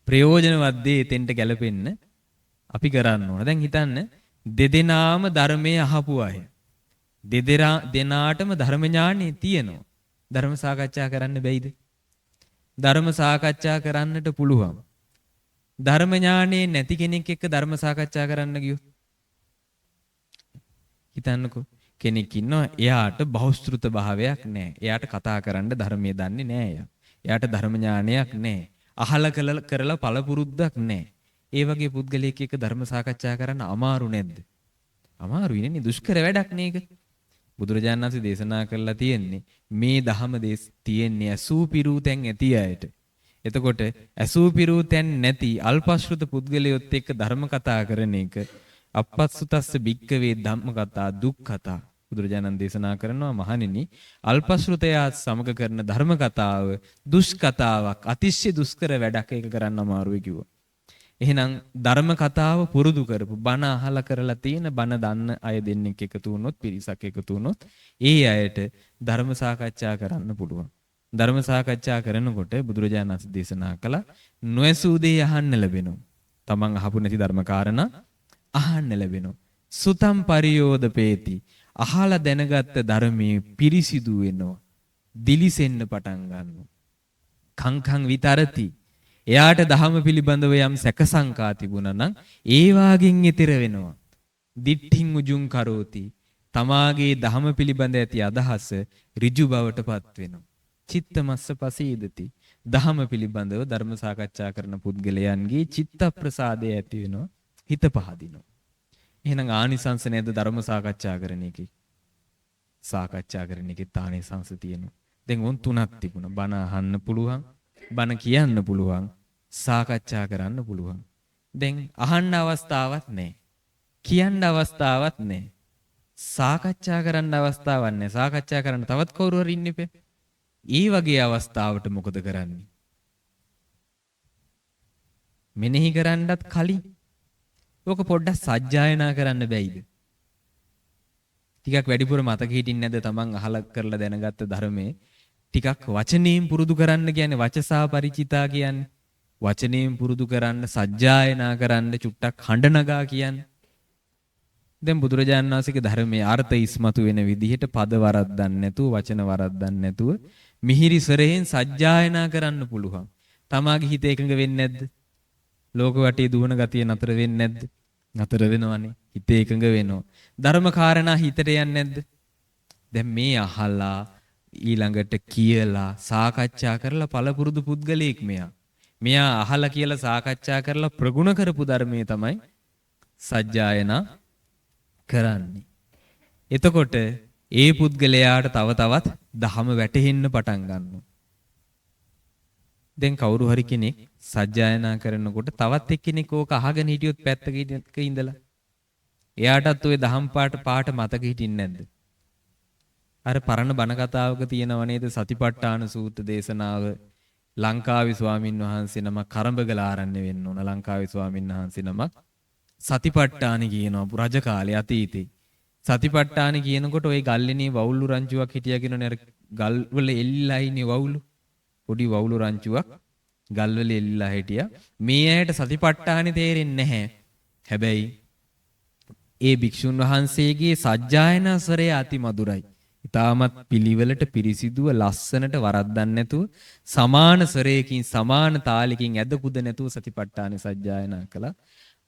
ප්‍රයෝජනවත් දේ එතෙන්ට ගැලපෙන්න අපි කරන්න ඕන. දැන් හිතන්න දෙදෙනාම ධර්මයේ අහපු අය. දෙනාටම ධර්ම ඥානෙ තියෙනවා. ධර්ම සාකච්ඡා කරන්න බැයිද? ධර්ම සාකච්ඡා කරන්නට පුළුවන්. ධර්ම ඥානෙ නැති කෙනෙක් එක්ක ධර්ම සාකච්ඡා කරන්න ගියොත් හිතන්නකෝ, කෙනෙක් ඉන්නවා එයාට බහුශ්‍රෘත භාවයක් නැහැ. එයාට කතා කරන්න ධර්මයේ දන්නේ නැහැ. එයාට ධර්ම ඥානයක් නැහැ. අහලා කරලා පළපුරුද්දක් නැහැ. ඒ වගේ පුද්ගලයෙක් එක්ක ධර්ම සාකච්ඡා කරන්න අමාරු නැද්ද? අමාරුයි නේ. දුෂ්කර වැඩක් නේක. බුදුරජාණන් වහන්සේ දේශනා කරලා තියෙන්නේ මේ ධහම තියෙන්නේ ඇසූ පිරූ තැන් ඇති අයට. එතකොට ඇසූ පිරූ තැන් නැති අල්පශ්‍රුත පුද්ගලයොත් එක්ක ධර්ම කතා කරන එක අපස්සුතස්ස භික්කවේ ධම්ම කතා දුක්ඛතා. බුදුරජාණන් දේශනා කරනවා මහණෙනි, අල්පශ්‍රුතයා සමග කරන ධර්ම කතාව දුෂ්කතාවක්, අතිශය දුෂ්කර වැඩක්. ඒක කරන්න අමාරුයි කිව්වා. එහෙනම් ධර්ම කතාව පුරුදු කරපු, බණ අහලා කරලා තියෙන, බණ දන්න අය දෙන්නෙක් එකතු වුණොත්, පිරිසක් එකතු වුණොත් ඒ අයට ධර්ම සාකච්ඡා කරන්න පුළුවන්. ධර්ම සාකච්ඡා කරනකොට බුදුරජාණන් වහන්සේ දේශනා කළා නොඇසූ දේ අහන්න ලැබෙනවා. තමන් අහපු නැති ධර්ම කාරණා අහන්න ලැබෙනවා. සුතම් පරියෝදපේති. අහලා දැනගත්ත ධර්මයේ පිරිසිදු වෙනවා. දිලිසෙන්න පටන් ගන්නවා. කංකං විතරති. එයාට ධහම පිළිබඳව යම් සැකසංකා තිබුණා නම් ඒ වාගෙන් ඈතර වෙනවා. දිට්ඨින් උජුං කරෝති. තමාගේ ධහම පිළිබඳ ඇති අදහස ඍජු බවටපත් වෙනවා. චිත්තමස්ස පසීදති. ධහම පිළිබඳව ධර්ම සාකච්ඡා කරන පුද්ගලයන්ගේ චිත්ත ප්‍රසාදය ඇති වෙනවා. හිත පහදිනවා. එහෙනම් ආනිසංස නේද ධර්ම සාකච්ඡා කරන එකේ? සාකච්ඡා කරන එකේ ආනිසංස තියෙනවා. දැන් උන් තුනක් තිබුණා. බණ අහන්න පුළුවන්, බණ කියන්න පුළුවන්, සාකච්ඡා කරන්න පුළුවන්. දැන් අහන්න අවස්ථාවක් නැහැ. කියන්න අවස්ථාවක් නැහැ. සාකච්ඡා කරන්න අවස්ථාවක් නැහැ. සාකච්ඡා කරන්න තවත් කවුරු හරි ඉන්න ඉපේ. ඒ වගේ අවස්ථාවට මොකද කරන්නේ? මෙනෙහි කරන්නත් කලින් ඕක පොඩ්ඩක් සජ්ජායනා කරන්න බැයිද? ටිකක් වැඩිපුර මතක හිටින්නේ නැද්ද තමන් අහලා කරලා දැනගත්ත ධර්මයේ? ටිකක් වචනයෙන් පුරුදු කරන්න කියන්නේ, වචසා පරිචිතා කියන්නේ. වචනයෙන් පුරුදු කරන්න, සජ්ජායනා කරන්න, චුට්ටක් හඬ නගා කියන්නේ. දැන් බුදුරජාණන් වහන්සේගේ ධර්මයේ අර්ථ ඉස්මතු වෙන විදිහට පද වරද්දන්නේ නැතුව, වචන වරද්දන්නේ නැතුව මිහිරි සරයෙන් සජ්ජායනා කරන්න පුළුවන්. තමාගේ හිත එකඟ වෙන්නේ නැද්ද? ලෝක වටේ දුවන ගතිය නතර වෙන්නේ නැද්ද? නතර වෙනවනේ. හිත එකඟ වෙනවා. ධර්ම කාරණා හිතට යන්නේ නැද්ද? දැන් මේ අහලා ඊළඟට කියලා සාකච්ඡා කරලා පළපුරුදු පුද්ගලයෙක් මෙයා. මෙයා අහලා කියලා සාකච්ඡා කරලා ප්‍රගුණ කරපු ධර්මයේ තමයි සජ්ජායනා කරන්නේ. එතකොට ඒ පුද්ගලයාට තව තවත් ධහම වැටහෙන්න පටන් ගන්නවා. දැන් කවුරු හරි කෙනෙක් සජ්ජායනා කරනකොට තවත් එක්කෙනෙක් ඕක අහගෙන හිටියොත් පැත්තක ඉඳලා එයාටත් ওই දහම් පාට මතක හිටින්නේ නැද්ද? අර පරණ බණ කතාවක තියෙනව නේද සතිපට්ඨාන සූත්‍ර දේශනාව. ලංකාවේ ස්වාමින් වහන්සේ නමක් කරඹගල ආරණ්‍ය වෙන්න ඕන. ලංකාවේ ස්වාමින් වහන්සේ නමක් සතිපට්ඨාන කියනවා රජ කාලේ අතීතේ. සතිපට්ඨාන කියනකොට ওই ගල්ලෙනේ වවුල්ලු රංචුවක් හිටියා කියනෝනේ. අර ගල් වල එල්ලලා ඉන්නේ වවුලු. පොඩි වවුලු රංචුවක් ගල් වල එල්ලලා හිටියා. මේ ඇයට සතිපට්ඨානෙ තේරෙන්නේ නැහැ. හැබැයි ඒ භික්ෂුන් වහන්සේගේ සජ්ජායනා ස්වරය අති මధుරයි. ඊටමත් පිළිවෙලට පිරිසිදුව ලස්සනට වරද්දන්න නැතුව සමාන ස්වරයකින් සමාන තාලෙකින් ඇද කුද නැතුව සතිපට්ඨානෙ සජ්ජායනා කළා.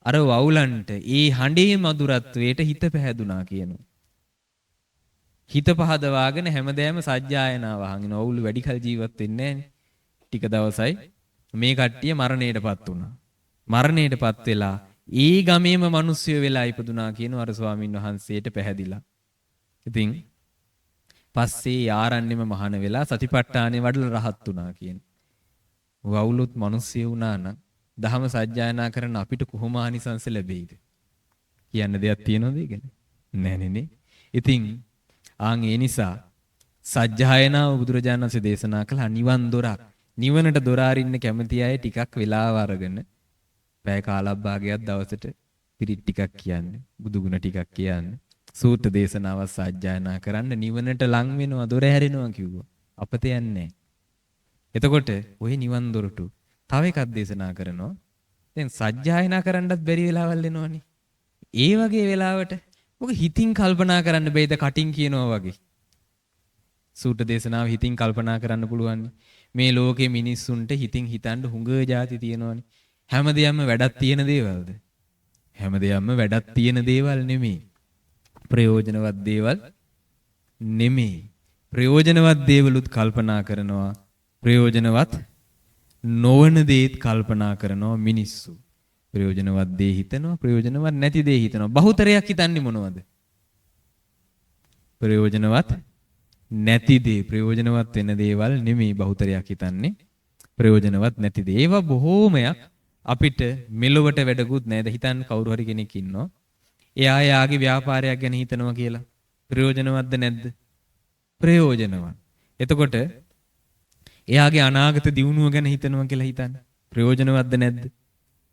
අර වවුලන්ට ඒ හඬේ මధుරත්වයට හිත පැහැදුනා කියනවා. හිත පහදවාගෙන හැමදේම සජ්ජායනාව අහගෙන වවුලු වැඩි කල ජීවත් වෙන්නේ නැහැ. ටික දවසයි මේ කට්ටිය මරණයටපත් වුණා. මරණයටපත් වෙලා ඒ ගමේම මිනිස්සු වෙලා ඉපදුනා කියන අර ස්වාමින් වහන්සේට පැහැදිලා. ඉතින් පස්සේ ආරණ්‍යෙම මහාන වෙලා සතිපට්ඨානෙ වඩලා රහත් වුණා කියන. වවුලුත් මිනිස්සු වුණා නම් දහම සජ්ජායනා කරන අපිට කොහොම ආනිසංස ලැබෙයිද? කියන්න දෙයක් තියනවද ඒකනේ? නැහැ නේ. ඉතින් ආන් ඒ නිසා සජ්ජායනාව බුදුරජාණන් වහන්සේ දේශනා කළා නිවන් දොරක්. නිවනට දොර අරින්න කැමති අය ටිකක් වෙලාව අරගෙන පැය කාලක් භාගයක් දවසට පිරිත් ටිකක් කියන්නේ, බුදුගුණ ටිකක් කියන්නේ, සූත්‍ර දේශනාව සජ්ජායනා කරන්න නිවනට ලං වෙනවා, දොර හැරෙනවා කිව්වා. අපත යන්නේ. එතකොට ওই නිවන් දොරටු තව එකක් දේශනා කරනවා. දැන් සජ්ජායනා කරන්නත් බැරි වෙලාවල් එනවනේ. ඒ වගේ වෙලාවට ඔක හිතින් කල්පනා කරන්න බෑද කටින් කියනවා වගේ. සූත්‍ර දේශනාව හිතින් කල්පනා කරන්න පුළුවන්. මේ ලෝකේ මිනිස්සුන්ට හිතින් හිතන්න හුඟ જાති තියෙනවනේ. හැමදේම වැඩක් තියෙන දේවල්ද? හැමදේම වැඩක් තියෙන දේවල් නෙමෙයි. ප්‍රයෝජනවත් දේවල් නෙමෙයි. ප්‍රයෝජනවත් දේවලුත් කල්පනා කරනවා. ප්‍රයෝජනවත් නොවන දේත් කල්පනා කරනවා මිනිස්සු. ප්‍රයෝජනවත් දේ හිතනවා, ප්‍රයෝජනවත් නැති දේ හිතනවා. බහුතරයක් හිතන්නේ මොනවද? ප්‍රයෝජනවත් නැති දේ, ප්‍රයෝජනවත් වෙන දේවල් නෙමෙයි බහුතරයක් හිතන්නේ. ප්‍රයෝජනවත් නැති දේ. ඒවා බොහෝමයක් අපිට මෙලොවට වැඩකුත් නැද. හිතන්න කවුරු හරි කෙනෙක් ඉන්නවා. එයා යාගේ ව්‍යාපාරයක් ගැන හිතනවා කියලා. ප්‍රයෝජනවත්ද නැද්ද? ප්‍රයෝජනවත්. එතකොට එයාගේ අනාගත දියුණුව ගැන හිතනවා කියලා හිතන්න. ප්‍රයෝජනවත්ද නැද්ද?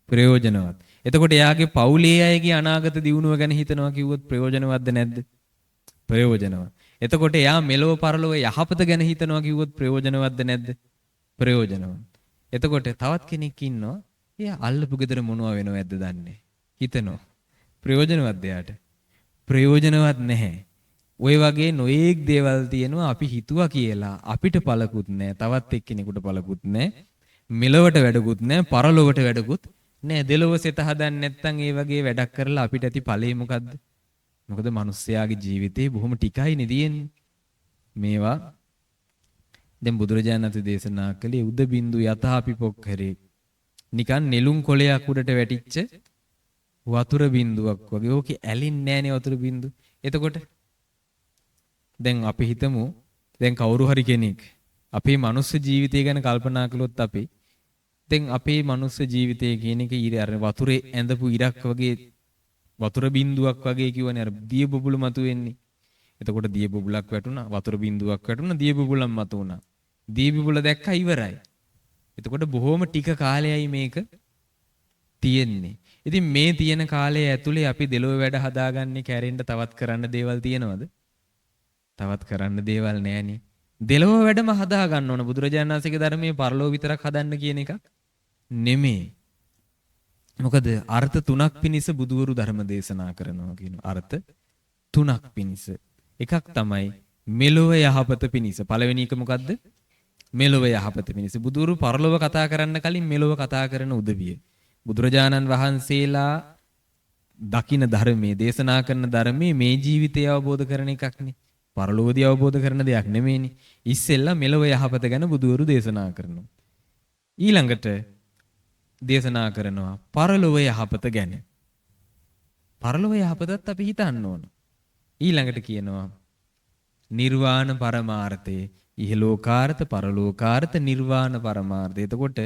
ප්‍රයෝජනවත්. එතකොට එයාගේ පවුලේ අයගේ අනාගත දියුණුව ගැන හිතනවා කිව්වොත් ප්‍රයෝජනවත්ද නැද්ද? ප්‍රයෝජනවත්. එතකොට එයා මෙලොව පරලොව යහපත ගැන හිතනවා කිව්වොත් ප්‍රයෝජනවත්ද නැද්ද? ප්‍රයෝජනවත්. එතකොට තවත් කෙනෙක් ඉන්නවා. එයා අල්ලපු ගෙදර මොනවා වෙනවද දන්නේ. හිතනවා. ප්‍රයෝජනවත්ද එයාට? ප්‍රයෝජනවත් නැහැ. ওই වගේ නොයේක් දේවල් තියෙනවා අපි හිතුවා කියලා අපිට පළකුත් නැහැ. තවත් එක්කෙනෙකුට පළකුත් නැහැ. මෙලොවට වැඩකුත් නැහැ. පරලොවට වැඩකුත් නෑ. දෙලොව සෙත හදන්න නැත්නම් ඒ වගේ වැඩක් කරලා අපිට ඇති ඵලෙ මොකද්ද? මොකද මිනිස්යාගේ ජීවිතේ බොහොම ටිකයිනේ තියෙන්නේ. මේවා දැන් බුදුරජාණන් වහන්සේ දේශනා කළේ උද බින්දු යථාපි පොක්කරේ. නිකන් නෙළුම් කොළයක් උඩට වැටිච්ච වතුර බින්දුවක් වගේ. ඕකේ ඇලින්නේ නෑනේ වතුර බින්දු. එතකොට දැන් අපි හිතමු දැන් කවුරු හරි කෙනෙක් අපේ මනුස්ස ජීවිතය ගැන කල්පනා කළොත් අපි දැන් අපේ මනුස්ස ජීවිතය කියන එක ඊර අර වතුරේ ඇඳපු ඉරක් වගේ වතුර බින්දුවක් වගේ කියවනේ අර දිය බුබුලු මතුවෙන්නේ. එතකොට දිය බුබුලක් වැටුණා, වතුර බින්දුවක් වැටුණා, දිය බුබුලක් මතුවුණා. දිය බුබුල දැක්කා ඉවරයි. එතකොට බොහොම ටික කාලයයි මේක තියෙන්නේ. ඉතින් මේ තියෙන කාලය ඇතුලේ අපි දෙලොව වැඩ හදාගන්නේ කැරෙන්න තවත් කරන්න දේවල් තියෙනවද? තවත් කරන්න දේවල් නැහැනේ. දෙලොව වැඩම හදා ගන්න ඕන. බුදුරජාණන් වහන්සේගේ ධර්මයේ පරලොව විතරක් හදන්න කියන එකක් නෙමෙයි. මොකද අර්ථ තුනක් පිණිස බුදුවරු ධර්ම දේශනා කරනවා කියන අර්ථ තුනක් පිණිස. එකක් තමයි මෙලොව යහපත පිණිස. පළවෙනි එක මොකද්ද? මෙලොව යහපත පිණිස. බුදුවරු පරලොව කතා කරන්න කලින් මෙලොව කතා කරන උදවිය. බුදුරජාණන් වහන්සේලා දකින ධර්මයේ දේශනා කරන ධර්මයේ මේ ජීවිතය අවබෝධ කරන එකක්නේ. පරලෝකදී අවබෝධ කරන දෙයක් නෙමෙයිනේ. ඉස්සෙල්ලා මෙලොව යහපත ගැන බුදුවරු දේශනා කරනවා. ඊළඟට දේශනා කරනවා පරලොව යහපත ගැන. පරලොව යහපතත් අපි හිතන්න ඕන. ඊළඟට කියනවා නිර්වාණ පරමාර්ථය. ඉහලෝකාර්ථ, පරලෝකාර්ථ, නිර්වාණ පරමාර්ථය. එතකොට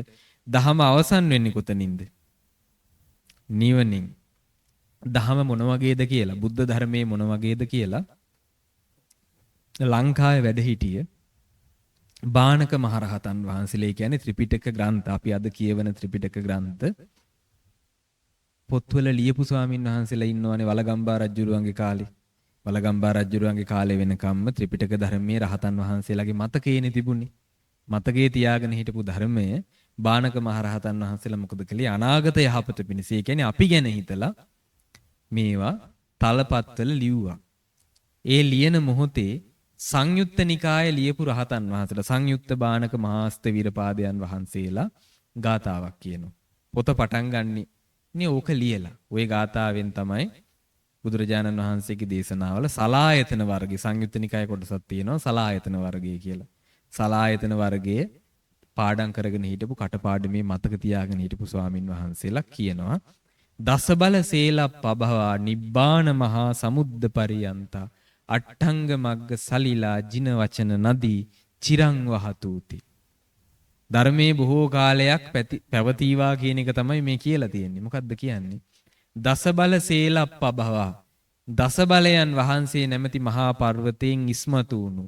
දහම අවසන් වෙන්නේ කොතනින්ද? නිවනින්. දහම මොන වගේද කියලා, බුද්ධ ධර්මයේ මොන වගේද කියලා ලංකාවේ වැඩ හිටිය බාණක මහරහතන් වහන්සේලා කියන්නේ ත්‍රිපිටක ග්‍රන්ථ, අපි අද කියවන ත්‍රිපිටක ග්‍රන්ථ පොත්වල ලියපු ස්වාමින් වහන්සේලා ඉන්නවනේ වලගම්බා රජුරුවන්ගේ කාලේ. වලගම්බා රජුරුවන්ගේ කාලේ වෙනකම්ම ත්‍රිපිටක ධර්මයේ රහතන් වහන්සේලාගේ මතකයේනේ තිබුණේ. මතකයේ තියාගෙන හිටපු ධර්මය බානක මහරහතන් වහන්සේලා මොකද කළේ? අනාගත යහපත පිණිස. ඒ කියන්නේ අපි ගැන හිතලා මේවා තලපත්වල ලිව්වා. ඒ ලියන මොහොතේ සංයුත්ත නිකායේ ලියපු රහතන් වහන්සේලා සංයුත්ත බානක මහාස්තවීරපාදයන් වහන්සේලා ගාතාවක් කියනවා. පොත පටන් ගන්නෙ නේ ඕක ලියලා. ওই ගාතාවෙන් තමයි බුදුරජාණන් වහන්සේගේ දේශනාවල සලායතන වර්ගයේ සංයුත්ත නිකායේ කොටසක් තියෙනවා සලායතන වර්ගය කියලා. සලායතන වර්ගයේ පාඩම් කරගෙන හිටපු කටපාඩමේ මතක තියාගෙන හිටපු ස්වාමින් වහන්සේලා කියනවා දසබල සේලප්පභවා නිබ්බාන මහා සමුද්ද පරියන්තා අට්ඨංග මග්ග සලිලා ජින වචන නදී චිරං වහතුති. ධර්මයේ බොහෝ කාලයක් පැවතීවා කියන එක තමයි මේ කියලා තියෙන්නේ. මොකද්ද කියන්නේ? දසබල සේලප්පභවා දසබලයන් වහන්සේ නැමැති මහා පර්වතයෙන් ඉස්මතු වුණු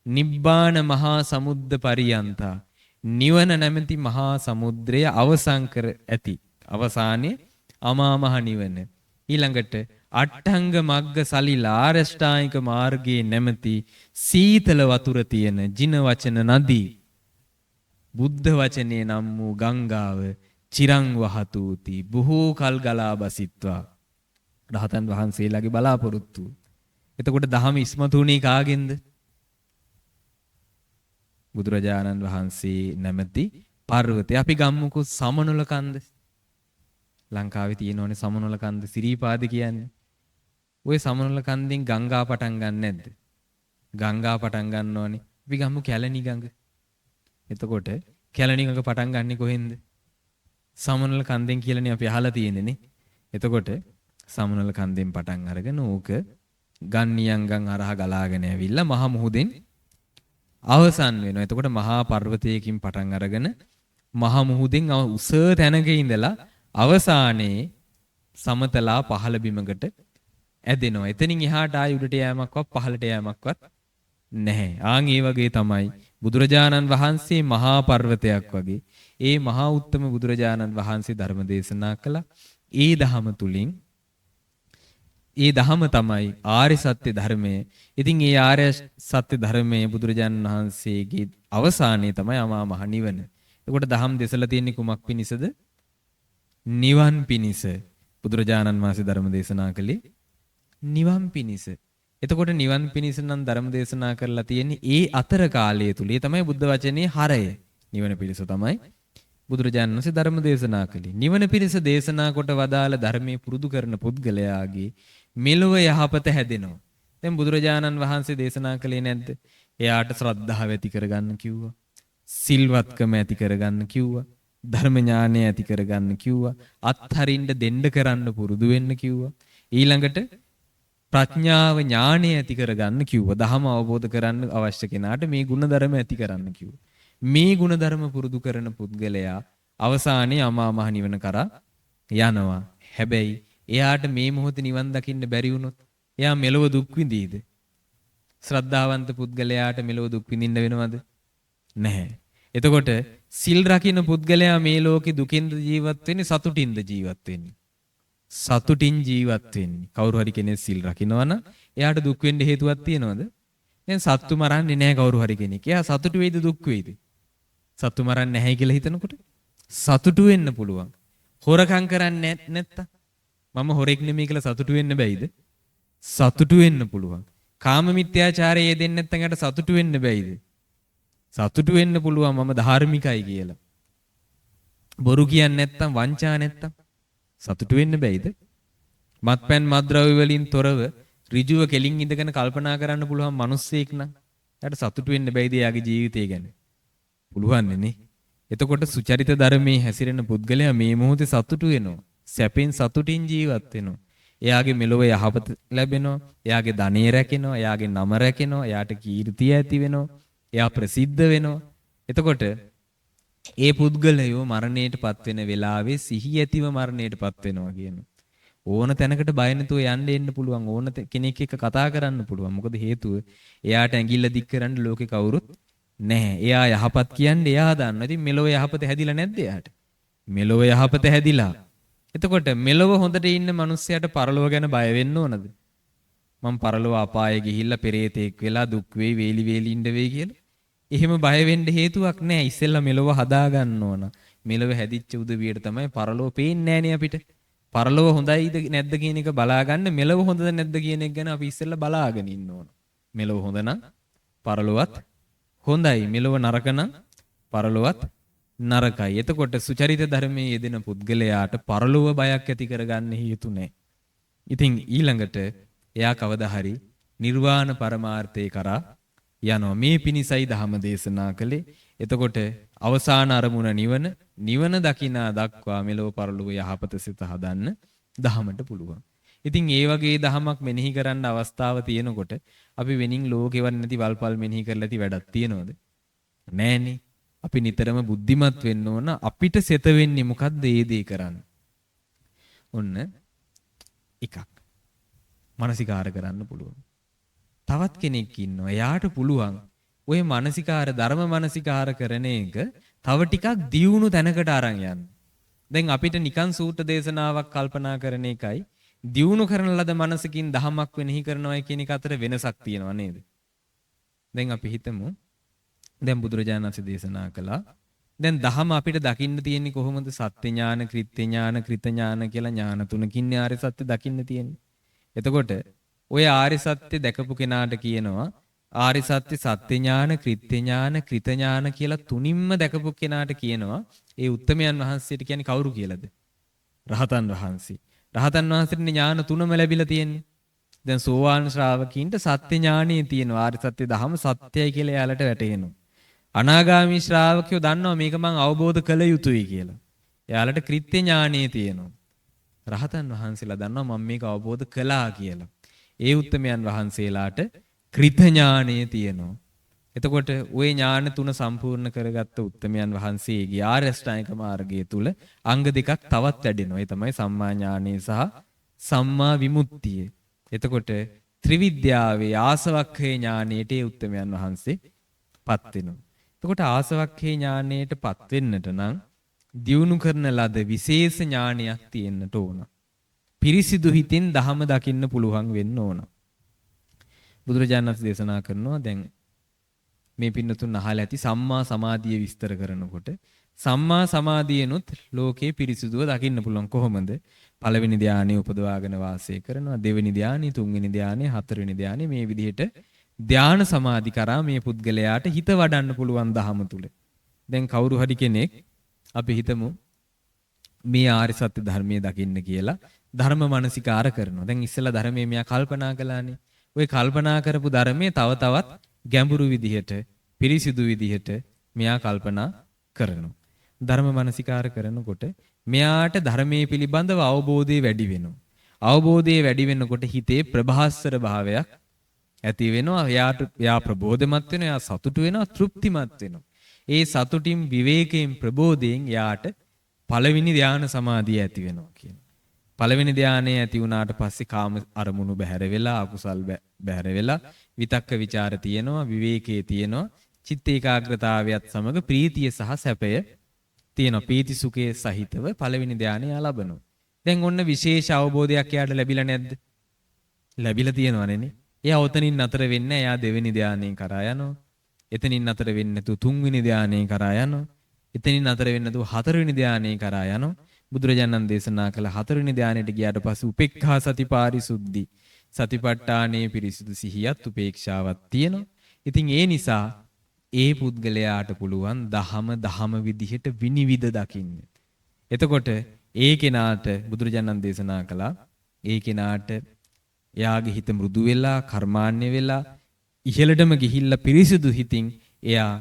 නිබ්බාන මහා සමුද්ද පරියන්තා නිවන නැමැති මහා සමුද්‍රය අවසන් කර ඇති. අවසානයේ අමා මහ නිවන. ඊළඟට අට්ඨංග මග්ග සලිලා ආරෂ්ඨායික මාර්ගයේ නැමැති සීතල වතුර තියෙන ජින වචන නදී බුද්ධ වචනේ නම් වූ ගංගාව චිරං වහතුති බොහෝ කල් ගලා බසිත්වා. රහතන් වහන්සේලාගේ බලාපොරොත්තු. එතකොට දහම ඉස්මතුණේ කාගෙන්ද? බුදුරජාණන් වහන්සේ නැමැති පර්වතය. අපි ගම්මුකෝ සමනොල කන්ද. ලංකාවේ තියෙනෝනේ සමනොල කන්ද සිරීපාද කියන්නේ. ওই සමනොල කන්දෙන් ගංගා පටන් ගන්න නැද්ද? ගංගා පටන් ගන්නෝනේ. අපි ගම්මු කැලණි ගඟ. එතකොට කැලණි ගඟ පටන් ගන්නෙ කොහෙන්ද? සමනොල කන්දෙන් කියලානේ අපි අහලා තියෙන්නේ නේ. එතකොට සමනොල කන්දෙන් පටන් අරගෙන ඕක ගන්නියන් ගම් හරහා ගලාගෙන ඇවිල්ලා මහ මුහුදෙන් අවසන් වෙනවා. එතකොට මහා පර්වතයකින් පටන් අරගෙන මහ මුහුදෙන් උස තැනක ඉඳලා අවසානයේ සමතලා පහළ බිමකට ඇදෙනවා. එතනින් එහාට ආයි උඩට යෑමක්වත් පහළට යෑමක්වත් නැහැ. ආන් ඒ වගේ තමයි බුදුරජාණන් වහන්සේ මහා පර්වතයක් වගේ ඒ මහා උත්තම බුදුරජාණන් වහන්සේ ධර්ම දේශනා කළා. ඒ ධහම තුලින් ඒ ධහම තමයි ආර්ය සත්‍ය ධර්මය. ඉතින් ඒ ආර්ය සත්‍ය ධර්මයේ බුදුරජාණන් වහන්සේගේ අවසානයේ තමයි අමා මහ නිවන. එතකොට ධහම් දෙසලා තියෙන්නේ කුමක් පිණිසද? නිවන් පිණිස. බුදුරජාණන් වහන්සේ ධර්ම දේශනා කළේ නිවන් පිණිස. එතකොට නිවන් පිණිස නම් ධර්ම දේශනා කරලා තියෙන්නේ ඒ අතර කාලය තුල. ඒ තමයි බුද්ධ වචනේ හරය. නිවන පිණිස තමයි බුදුරජාණන් වහන්සේ ධර්ම දේශනා කළේ. නිවන පිණිස දේශනා කොට වදාළ ධර්මයේ පුරුදු කරන පුද්ගලයාගේ මෙලොව යහපත හැදෙනවා. දැන් බුදුරජාණන් වහන්සේ දේශනා කළේ නැද්ද? එයාට ශ්‍රද්ධාව ඇති කරගන්න කිව්වා. සිල්වත්කම ඇති කරගන්න කිව්වා. ධර්ම ඥානය ඇති කරගන්න කිව්වා. අත්හරින්න දෙන්න කරන්න පුරුදු වෙන්න කිව්වා. ඊළඟට ප්‍රඥාව ඥානය ඇති කරගන්න කිව්වා. ධහම අවබෝධ කරන්න අවශ්‍ය කෙනාට මේ ගුණධර්ම ඇති කරන්න කිව්වා. මේ ගුණධර්ම පුරුදු කරන පුද්ගලයා අවසානයේ අමා මහ නිවන කරා යනවා. හැබැයි එයාට මේ මොහොතේ නිවන් දකින්න බැරි වුණොත් එයා මෙලොව දුක් විඳීද? ශ්‍රද්ධාවන්ත පුද්ගලයාට මෙලොව දුක් විඳින්න වෙනවද? නැහැ. එතකොට සිල් රකින්න පුද්ගලයා මේ ලෝකේ දුකින්ද ජීවත් වෙන්නේ සතුටින්ද ජීවත් වෙන්නේ? සතුටින් ජීවත් වෙන්නේ. කවුරු හරි කෙනෙක් සිල් රකින්නවා නම් එයාට දුක් වෙන්න හේතුවක් තියනවද? දැන් සත්තු මරන්නේ නැහැ කවුරු හරි කෙනෙක්. එයා සතුටු වෙයිද දුක් වෙයිද? සත්තු මරන්නේ නැහැ කියලා හිතනකොට සතුටු වෙන්න පුළුවන්. හොරකම් කරන්නේ නැත්තම් මම හොරෙක් නෙමෙයි කියලා සතුටු වෙන්න බැයිද? සතුටු වෙන්න පුළුවන්. කාම මිත්‍යාචාරයේ යෙදෙන්නේ නැත්නම් යට සතුටු වෙන්න බැයිද? සතුටු වෙන්න පුළුවන් මම ධාර්මිකයි කියලා. බොරු කියන්නේ නැත්නම් වංචා නැත්නම් සතුටු වෙන්න බැයිද? මත්පැන් මත්ද්‍රව්‍ය වලින් තොරව ඍජුව කෙලින් ඉඳගෙන කල්පනා කරන්න පුළුවන් මිනිස්සෙක් නම් යට සතුටු වෙන්න බැයිද යාගේ ජීවිතය ගැන? පුළුවන් නේ. එතකොට සුචරිත ධර්මයේ හැසිරෙන පුද්ගලයා මේ මොහොතේ සතුටු වෙනවා. සැපෙන් සතුටින් ජීවත් වෙනවා. එයාගේ මෙලොව යහපත ලැබෙනවා. එයාගේ ධනෙ රැකෙනවා. එයාගේ නම රැකෙනවා. එයාට කීර්තිය ඇති වෙනවා. එයා ප්‍රසිද්ධ වෙනවා. එතකොට ඒ පුද්ගලයෝ මරණයටපත් වෙන වෙලාවේ සිහිය ඇතිව මරණයටපත් වෙනවා කියනවා. ඕන තැනකට බය නැතුව යන්න එන්න පුළුවන්. ඕන කෙනෙක් එක්ක කතා කරන්න පුළුවන්. මොකද හේතුව එයාට ඇඟිල්ල දික් කරන්න ලෝකේ කවුරුත් නැහැ. එයා යහපත් කියන්නේ එයා දන්නවා. ඉතින් මෙලොව යහපත හැදිලා නැද්ද එයාට? මෙලොව යහපත හැදිලා. එතකොට මෙලොව හොඳට ඉන්න මිනිස්සයාට පරලොව ගැන බය වෙන්න ඕනද? මම පරලොව අපායේ ගිහිල්ලා පෙරේතෙක් වෙලා දුක් වෙයි වේලි වේලි ඉන්න වෙයි කියලා. එහෙම බය වෙන්න හේතුවක් නැහැ. ඉස්සෙල්ලා මෙලොව හදා ගන්න ඕන. මෙලොව හැදිච්ච උදවියට තමයි පරලොව පේන්නේ නැහනේ අපිට. පරලොව හොඳයිද නැද්ද කියන එක බලාගන්න මෙලොව හොඳද නැද්ද කියන එක ගැන අපි ඉස්සෙල්ලා බලාගෙන ඉන්න ඕන. මෙලොව හොඳ නම් පරලොවත් හොඳයි. මෙලොව නරක නම් පරලොවත් නරකයි. එතකොට සුචරිත ධර්මයේ යෙදෙන පුද්ගලයාට පරලොව බයක් ඇති කරගන්න හේතු නැහැ. ඉතින් ඊළඟට එයා කවදා හරි නිර්වාණ පරමාර්ථය කරා යනවා. මේ පිණිසයි ධහම දේශනා කළේ. එතකොට අවසාන අරමුණ නිවන දකිනා දක්වා මෙලොව පරලොව යහපත සිත හදන්න ධහමට පුළුවන්. ඉතින් ඒ වගේ ධහමක් මෙනෙහි කරන්න අවස්ථාව තියෙනකොට අපි වෙනින් ලෝකෙවත් නැති වල්පල් මෙනෙහි කරලා ඇති වැඩක් තියනවද? නෑනේ. අපි නිතරම බුද්ධිමත් වෙන්න ඕන. අපිට සෙත වෙන්නේ මොකද්ද ඒ දේ කරන්න. ඔන්න එකක්. මානසිකාර කරන්න පුළුවන්. තවත් කෙනෙක් ඉන්නවා. එයාට පුළුවන් ඔය මානසිකාර ධර්ම මානසිකාර කරන එක තව ටිකක් දියුණු තැනකට අරන් යන්න. දැන් අපිට නිකන් සූත්‍ර දේශනාවක් කල්පනා කරන එකයි දියුණු කරන ලද මනසකින් දහමක් වෙනෙහි කරනවා කියන එක අතර වෙනසක් තියෙනවා නේද? දැන් අපි හිතමු දැන් බුදුරජාණන් වහන්සේ දේශනා කළා. දැන් දහම අපිට දකින්න තියෙන්නේ කොහොමද? සත්‍ය ඥාන, කෘත්‍ය ඥාන, කෘත ඥාන කියලා ඥාන තුනකින් ආර්ය සත්‍ය දකින්න තියෙන්නේ. එතකොට ඔය ආර්ය සත්‍ය දැකපු කෙනාට කියනවා ආර්ය සත්‍ය සත්‍ය ඥාන, කෘත්‍ය ඥාන, කෘත ඥාන කියලා තුනින්ම දැකපු කෙනාට කියනවා ඒ උත්තමයන් වහන්සේට කියන්නේ කවුරු කියලාද? රහතන් වහන්සේ. රහතන් වහන්සේට ඥාන තුනම ලැබිලා තියෙන්නේ. දැන් සෝවාන් ශ්‍රාවකීන්ට සත්‍ය ඥානෙ තියෙනවා. ආර්ය සත්‍ය දහම සත්‍යයි කියලා එයාලට වැටහෙනවා. අනාගාමී ශ්‍රාවකයෝ දන්නවා මේක මං අවබෝධ කළ යුතුයි කියලා. එයාලට කෘත්‍ය ඥානෙ තියෙනවා. රහතන් වහන්සේලා දන්නවා මම මේක අවබෝධ කළා කියලා. ඒ උත්තමයන් වහන්සේලාට කෘත ඥානෙ තියෙනවා. එතකොට ওই ඥාන තුන සම්පූර්ණ කරගත්ත උත්තමයන් වහන්සේගේ ආර්ය අෂ්ටාංගික මාර්ගය තුල අංග දෙකක් තවත් වැඩෙනවා. ඒ තමයි සම්මා ඥානෙ සහ සම්මා විමුක්තිය. එතකොට ත්‍රිවිද්‍යාවේ ආසවක්ඛේ ඥානෙට ඒ උත්තමයන් වහන්සේ පත් වෙනවා. එතකොට ආසවක්ඛේ ඥානෙට පත් වෙන්නට නම් දියුණු කරන ලද විශේෂ ඥානයක් තියෙන්නට ඕන. පිරිසිදු හිතින් ධහම දකින්න පුළුවන් වෙන්න ඕන. බුදුරජාණන් වහන්සේ දේශනා කරනවා දැන් මේ පින්නතුන් අහලා ඇති සම්මා සමාධිය විස්තර කරනකොට සම්මා සමාධියනොත් ලෝකේ පිරිසිදුව දකින්න පුළුවන් කොහොමද? පළවෙනි ධානයේ උපදවාගෙන වාසය කරනවා, දෙවෙනි ධානයේ, තුන්වෙනි ධානයේ, හතරවෙනි ධානයේ මේ විදිහට ධාන සමාධි කරා මේ පුද්ගලයාට හිත වඩන්න පුළුවන් ධහම තුල. දැන් කවුරු හරි කෙනෙක් අපි හිතමු මේ ආර්ය සත්‍ය ධර්මයේ දකින්න කියලා ධර්ම මානසිකාර කරනවා. දැන් ඉස්සෙල්ලා ධර්මයේ මෙයා කල්පනා කළානේ. ওই කල්පනා කරපු ධර්මයේ තව තවත් ගැඹුරු විදිහට පිරිසිදු විදිහට මෙයා කල්පනා කරනවා. ධර්ම මානසිකාර කරනකොට මෙයාට ධර්මයේ පිළිබඳව අවබෝධය වැඩි වෙනවා. අවබෝධය වැඩි වෙනකොට හිතේ ප්‍රභාස්වර භාවයක් ඇති වෙනවා. එයා ප්‍රබෝධමත් වෙනවා, එයා සතුටු වෙනවා, තෘප්තිමත් වෙනවා. ඒ සතුටින් විවේකයෙන් ප්‍රබෝධයෙන් එයාට පළවෙනි ධාන සමාධිය ඇති වෙනවා කියන. පළවෙනි ධානය ඇති වුණාට පස්සේ කාම අරමුණු බැහැර වෙලා, අකුසල් බැහැර වෙලා, විතක්ක ਵਿਚාර තියෙනවා, විවේකයේ තියෙනවා, චිත්ත ඒකාග්‍රතාවයත් සමග ප්‍රීතිය සහ සැපය තියෙනවා. ප්‍රීති සුඛයේ සහිතව පළවෙනි ධානය ලබනවා. දැන් ඔන්න විශේෂ අවබෝධයක් එයාට ලැබිලා නැද්ද? ලැබිලා තියෙනවනේ. එයා ඔතනින් නතර වෙන්නේ. එයා දෙවෙනි ධානයෙන් කරා යනවා. එතනින් නතර වෙන්නේ නැතුව තුන්වෙනි ධානයෙන් කරා යනවා. එතනින් නතර වෙන්නේ නැතුව හතරවෙනි ධානයෙන් කරා යනවා. බුදුරජාණන් දේශනා කළ හතරවෙනි ධානයට ගියාට පස්සේ උපේක්ඛා සති පාරිසුද්ධි සතිපට්ඨානයේ පිරිසිදු සිහියත් උපේක්ෂාවක් තියෙනවා. ඉතින් ඒ නිසා ඒ පුද්ගලයාට පුළුවන් දහම විදිහට විනිවිද දකින්න. එතකොට ඒ කෙනාට බුදුරජාණන් දේශනා කළා ඒ කෙනාට එයාගේ හිත මෘදු වෙලා කර්මාන්‍ය වෙලා ඉහළටම ගිහිල්ලා පිරිසිදු හිතින් එයා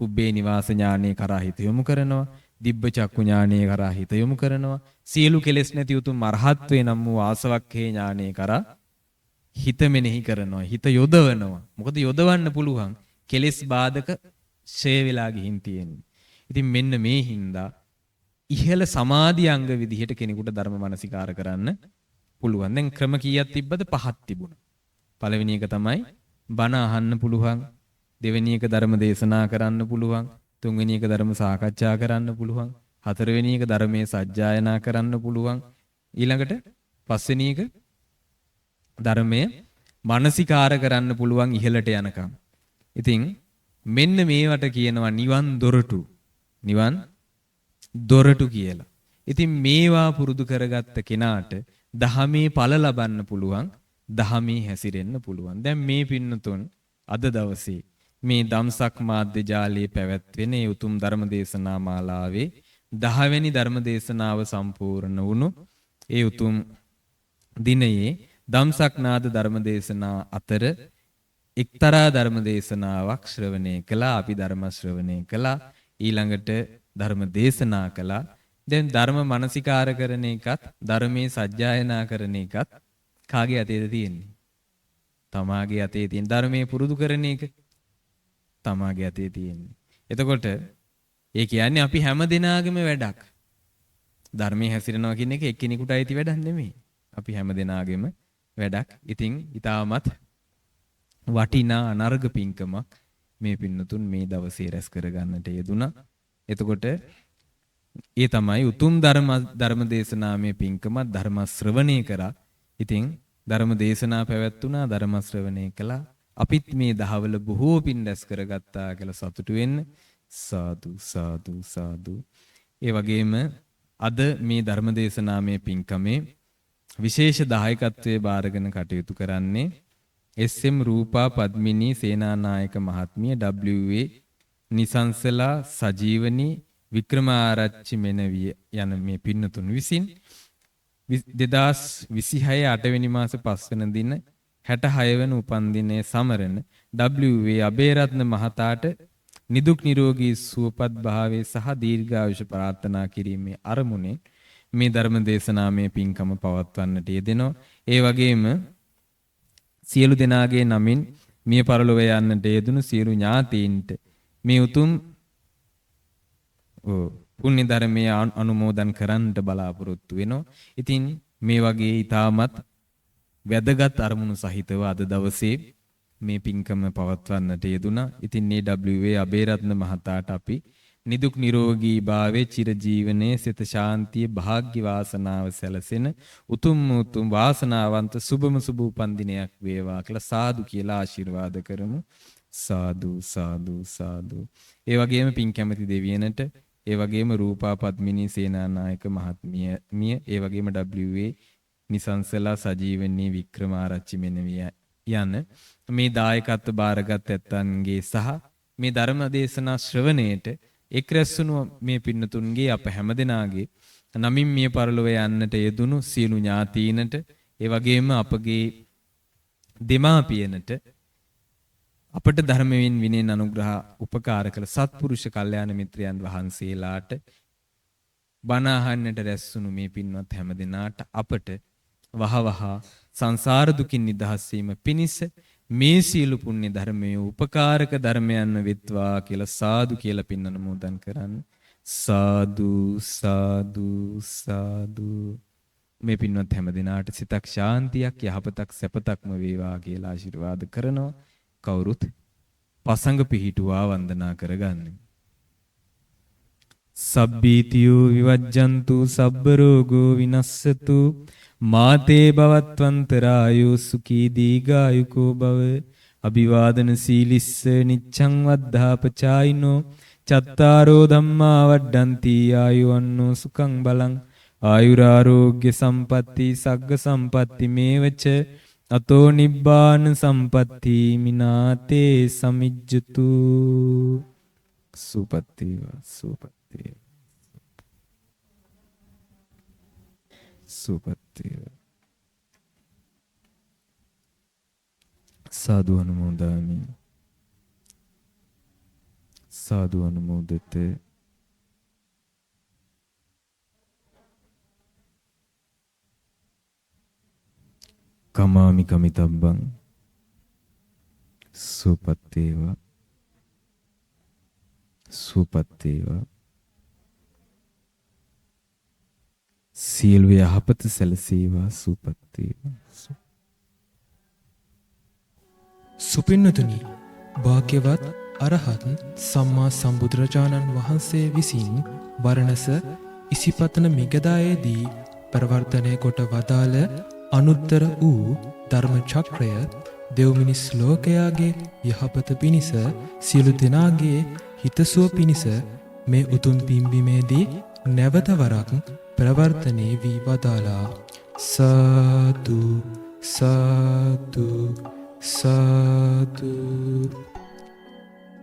පුබ්බේ නිවාස ඥානය කරා හිත යොමු කරනවා. දිබ්බ චක්කු ඥානය කරා හිත යොමු කරනවා. සියලු කෙලෙස් නැති උතුම් අරහත්වේ නම් වූ ආසවක්ඛේ ඥානය කරා හිත මෙනෙහි කරනවා. හිත යොදවනවා. මොකද යොදවන්න පුළුවන් කෙලෙස් බාධක ෂේ වෙලා ගිහින් තියෙන්නේ. ඉතින් මෙන්න මේ හින්දා ඉහළ සමාධි අංග විදිහට කෙනෙකුට ධර්ම මානසිකාර කරන්න පුළුවන්. දැන් ක්‍රම කීයක් තිබ්බද? 5ක් තිබුණා. පළවෙනි එක තමයි බණ අහන්න පුළුවන්. දෙවෙනි එක ධර්ම දේශනා කරන්න පුළුවන්. තුන්වෙනි එක ධර්ම සාකච්ඡා කරන්න පුළුවන්. හතරවෙනි එක ධර්මයේ සජ්ජායනා කරන්න පුළුවන්. ඊළඟට පස්වෙනි එක ධර්මයේ මානසිකාර කරන්න පුළුවන් ඉහළට යනකම්. ඉතින් මෙන්න මේවට කියනවා නිවන් දොරටු. නිවන් දොරටු කියලා. ඉතින් මේවා පුරුදු කරගත්ත කෙනාට දහමේ ඵල ලබන්න පුළුවන්, දහමේ හැසිරෙන්න පුළුවන්. දැන් මේ පින්නතුන් අද දවසේ මේ දම්සක් මාධ්‍ය ජාලයේ පැවැත්වෙන ඒ උතුම් ධර්ම දේශනා මාලාවේ 10 වෙනි ධර්ම දේශනාව සම්පූර්ණ වුණු ඒ උතුම් දිනයේ දම්සක් නාද ධර්ම දේශනා අතර එක්තරා ධර්ම දේශනාවක් ශ්‍රවණය කළා. අපි ධර්ම ශ්‍රවණය කළා. ඊළඟට ධර්ම දේශනා කළා. දැන් ධර්ම මනසිකාර කරන එකත් ධර්මයේ සජ්ජායනා කරන එකත් කාගේ අතේද තියෙන්නේ? තමාගේ අතේ තියෙන. ධර්මයේ පුරුදු කරන එක තමාගේ අතේ තියෙන්නේ. එතකොට ඒ කියන්නේ අපි හැම දිනාගෙම වැඩක්. ධර්මයේ හැසිරෙනවා කියන එක එක්කෙනෙකුට අයිති වැඩක් නෙමෙයි. අපි හැම දිනාගෙම වැඩක්. ඉතින් ඊටමත් වටිනා අනර්ග පින්කමක් මේ පින්නතුන් මේ දවසේ රැස් කරගන්නට යෙදුණා. එතකොට ඒ තමයි උතුම් ධර්ම දේශනාමය පින්කම ධර්ම ශ්‍රවණය කරා. ඉතින් ධර්ම දේශනා පැවැත්ුණා, ධර්ම ශ්‍රවණය කළා. අපිත් මේ දහවල බොහෝ පින් රැස් කරගත්තා කියලා සතුටු වෙන්න. සාදු සාදු සාදු. ඒ වගේම අද මේ ධර්ම දේශනාමය පින්කමේ විශේෂ දායකත්වයේ බාරගෙන කටයුතු කරන්නේ SM රූපා පද්මිනී සේනානායක මහත්මිය, WA නිසංසලා සජීවනී වික්‍රමාරච්චි මෙනවිය යන මේ පින්නතුන් විසින් 2026 8 වෙනි මාස 5 වෙනි දින 66 වෙනි උපන්දිනයේ සමරන WA අබේරත්න මහතාට නිදුක් නිරෝගී සුවපත් භාවයේ සහ දීර්ඝායුෂ ප්‍රාර්ථනා කිරීමේ අරමුණේ මේ ධර්ම දේශනාමය පින්කම පවත්වන්නට යෙදෙනවා. ඒ වගේම සියලු දෙනාගේ නමින් මිය පරලොව යන්නට යෙදුණු සියලු ඥාතීන්ට මේ උතුම් පුණ්‍ය ධර්මයේ අනුමෝදන් කරන්නට බලාපොරොත්තු වෙනවා. ඉතින් මේ වගේ ඊටමත් වැදගත් අරමුණු සහිතව අද දවසේ මේ පින්කම පවත්වන්නට යෙදුණා. ඉතින් මේ WA අබේරත්න මහතාට අපි නිදුක් නිරෝගී භාවයේ චිර ජීවනයේ සිත ශාන්තිය භාග්‍ය වාසනාව සැලසෙන උතුම් වාසනාවන්ත සුබම සුබ උපන්දිනයක් වේවා කියලා සාදු කියලා ආශිර්වාද කරමු. සාදු සාදු සාදු. ඒ වගේම පින් කැමැති දෙවියනට, ඒ වගේම රූපා පද්මිනී සේනානායක මහත්මිය, ඒ වගේම WA නිසංසලා සජීවනී වික්‍රමාරච්චි මෙනවිය යන මේ දායකත්ව බාරගත් ඇත්තන්ගේ සහ මේ ධර්ම දේශනා ශ්‍රවණයට එක් රැස්වුණු මේ පින්නතුන්ගේ අප හැමදෙනාගේ නමින් මිය පරලොව යන්නට යෙදුණු සියලු ඥාතීනට, ඒ වගේම අපගේ දෙමාපියනට, අපට ධර්මයෙන් විනයෙන් අනුග්‍රහ උපකාර කළ සත්පුරුෂ කල්යාණ මිත්‍රයන් වහන්සේලාට, බණ අහන්නට රැස්වුණු මේ පින්වත් හැමදෙනාට අපට වහවහ සංසාර දුකින් නිදහස් වීම පිණිස මේ සීල පුණ්‍ය ධර්මයේ උපකාරක ධර්මයන් වෙත්වා කියලා සාදු කියලා පින් අනුමෝදන් කරන්න. සාදු සාදු සාදු. මේ පින්වත් හැමදෙනාට සිතක් ශාන්තියක්, යහපතක්, සැපතක්ම වේවා කියලා ආශිර්වාද කරනවා. කවුරුත් පසඟ පිහිටුවා වන්දනා කරගන්න. සබ්බීතියෝ විවජ්ජන්තු සබ්බ රෝගෝ විනස්සතු මාතේ භවත්වන්තරායෝ සුඛී දීඝායුකෝ භව. අභිවාදන සීලිස්ස නිච්ඡං වද්ධාපචායිනෝ චත්තාරෝ ධම්මා වඩ්ඩಂತಿ ආයුවන්නෝ සුඛං බලං ආයුරාෝග්‍ය සම්පatti සග්ග සම්පatti මේවච අතෝ නිබ්බාන සම්පatti මිනාතේ සමිජ්ජතු. සුපත්තිවා සුපත්තිවා සුපත්තිවා. සාදු අනුමෝදාමි. සාදු අනුමෝදතේ. කමාමි කමිතබ්බං. සුපත්තේවා සුපත්තේවා. සියලු යහපත සැලසේවා. සුපත්තේවා. සුපින්නතුනි, භාග්‍යවත් අරහත් සම්මා සම්බුදුරජාණන් වහන්සේ විසින් වරණස ඉසිපතන මිගදායේදී ප්‍රවර්තනය කොට වදාළ අනුත්තර වූ ධර්ම චක්‍රය දෙව් මිනිස් ලෝකයාගේ යහපත පිණිස සියලු දෙනාගේ හිතසුව පිණිස මේ උතුම් පින්බිමේදී නැවත වරක් ප්‍රවර්තනය වී වදාලා. සාදු සාදු සාදු.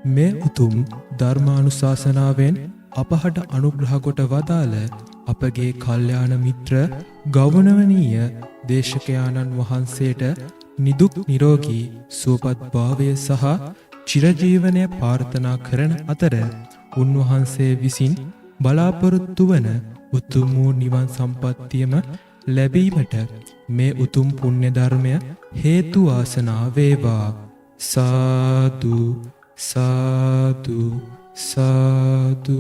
මේ උතුම් ධර්මානුශාසනාවෙන් අපහට අනුග්‍රහ කොට වදාළ අපගේ කල්යාණ මිත්‍ර ගෞරවනීය දේශකයාණන් වහන්සේට නිදුක් නිරෝගී සුවපත් භාවය සහ චිරජීවනය ප්‍රාර්ථනා කරන අතර උන්වහන්සේ විසින් බලාපොරොත්තු වන උතුම් වූ නිවන් සම්පත්තියම ලැබීමට මේ උතුම් පුණ්‍ය ධර්මය හේතු වාසනා වේවා. සාදු සාදු සාදු.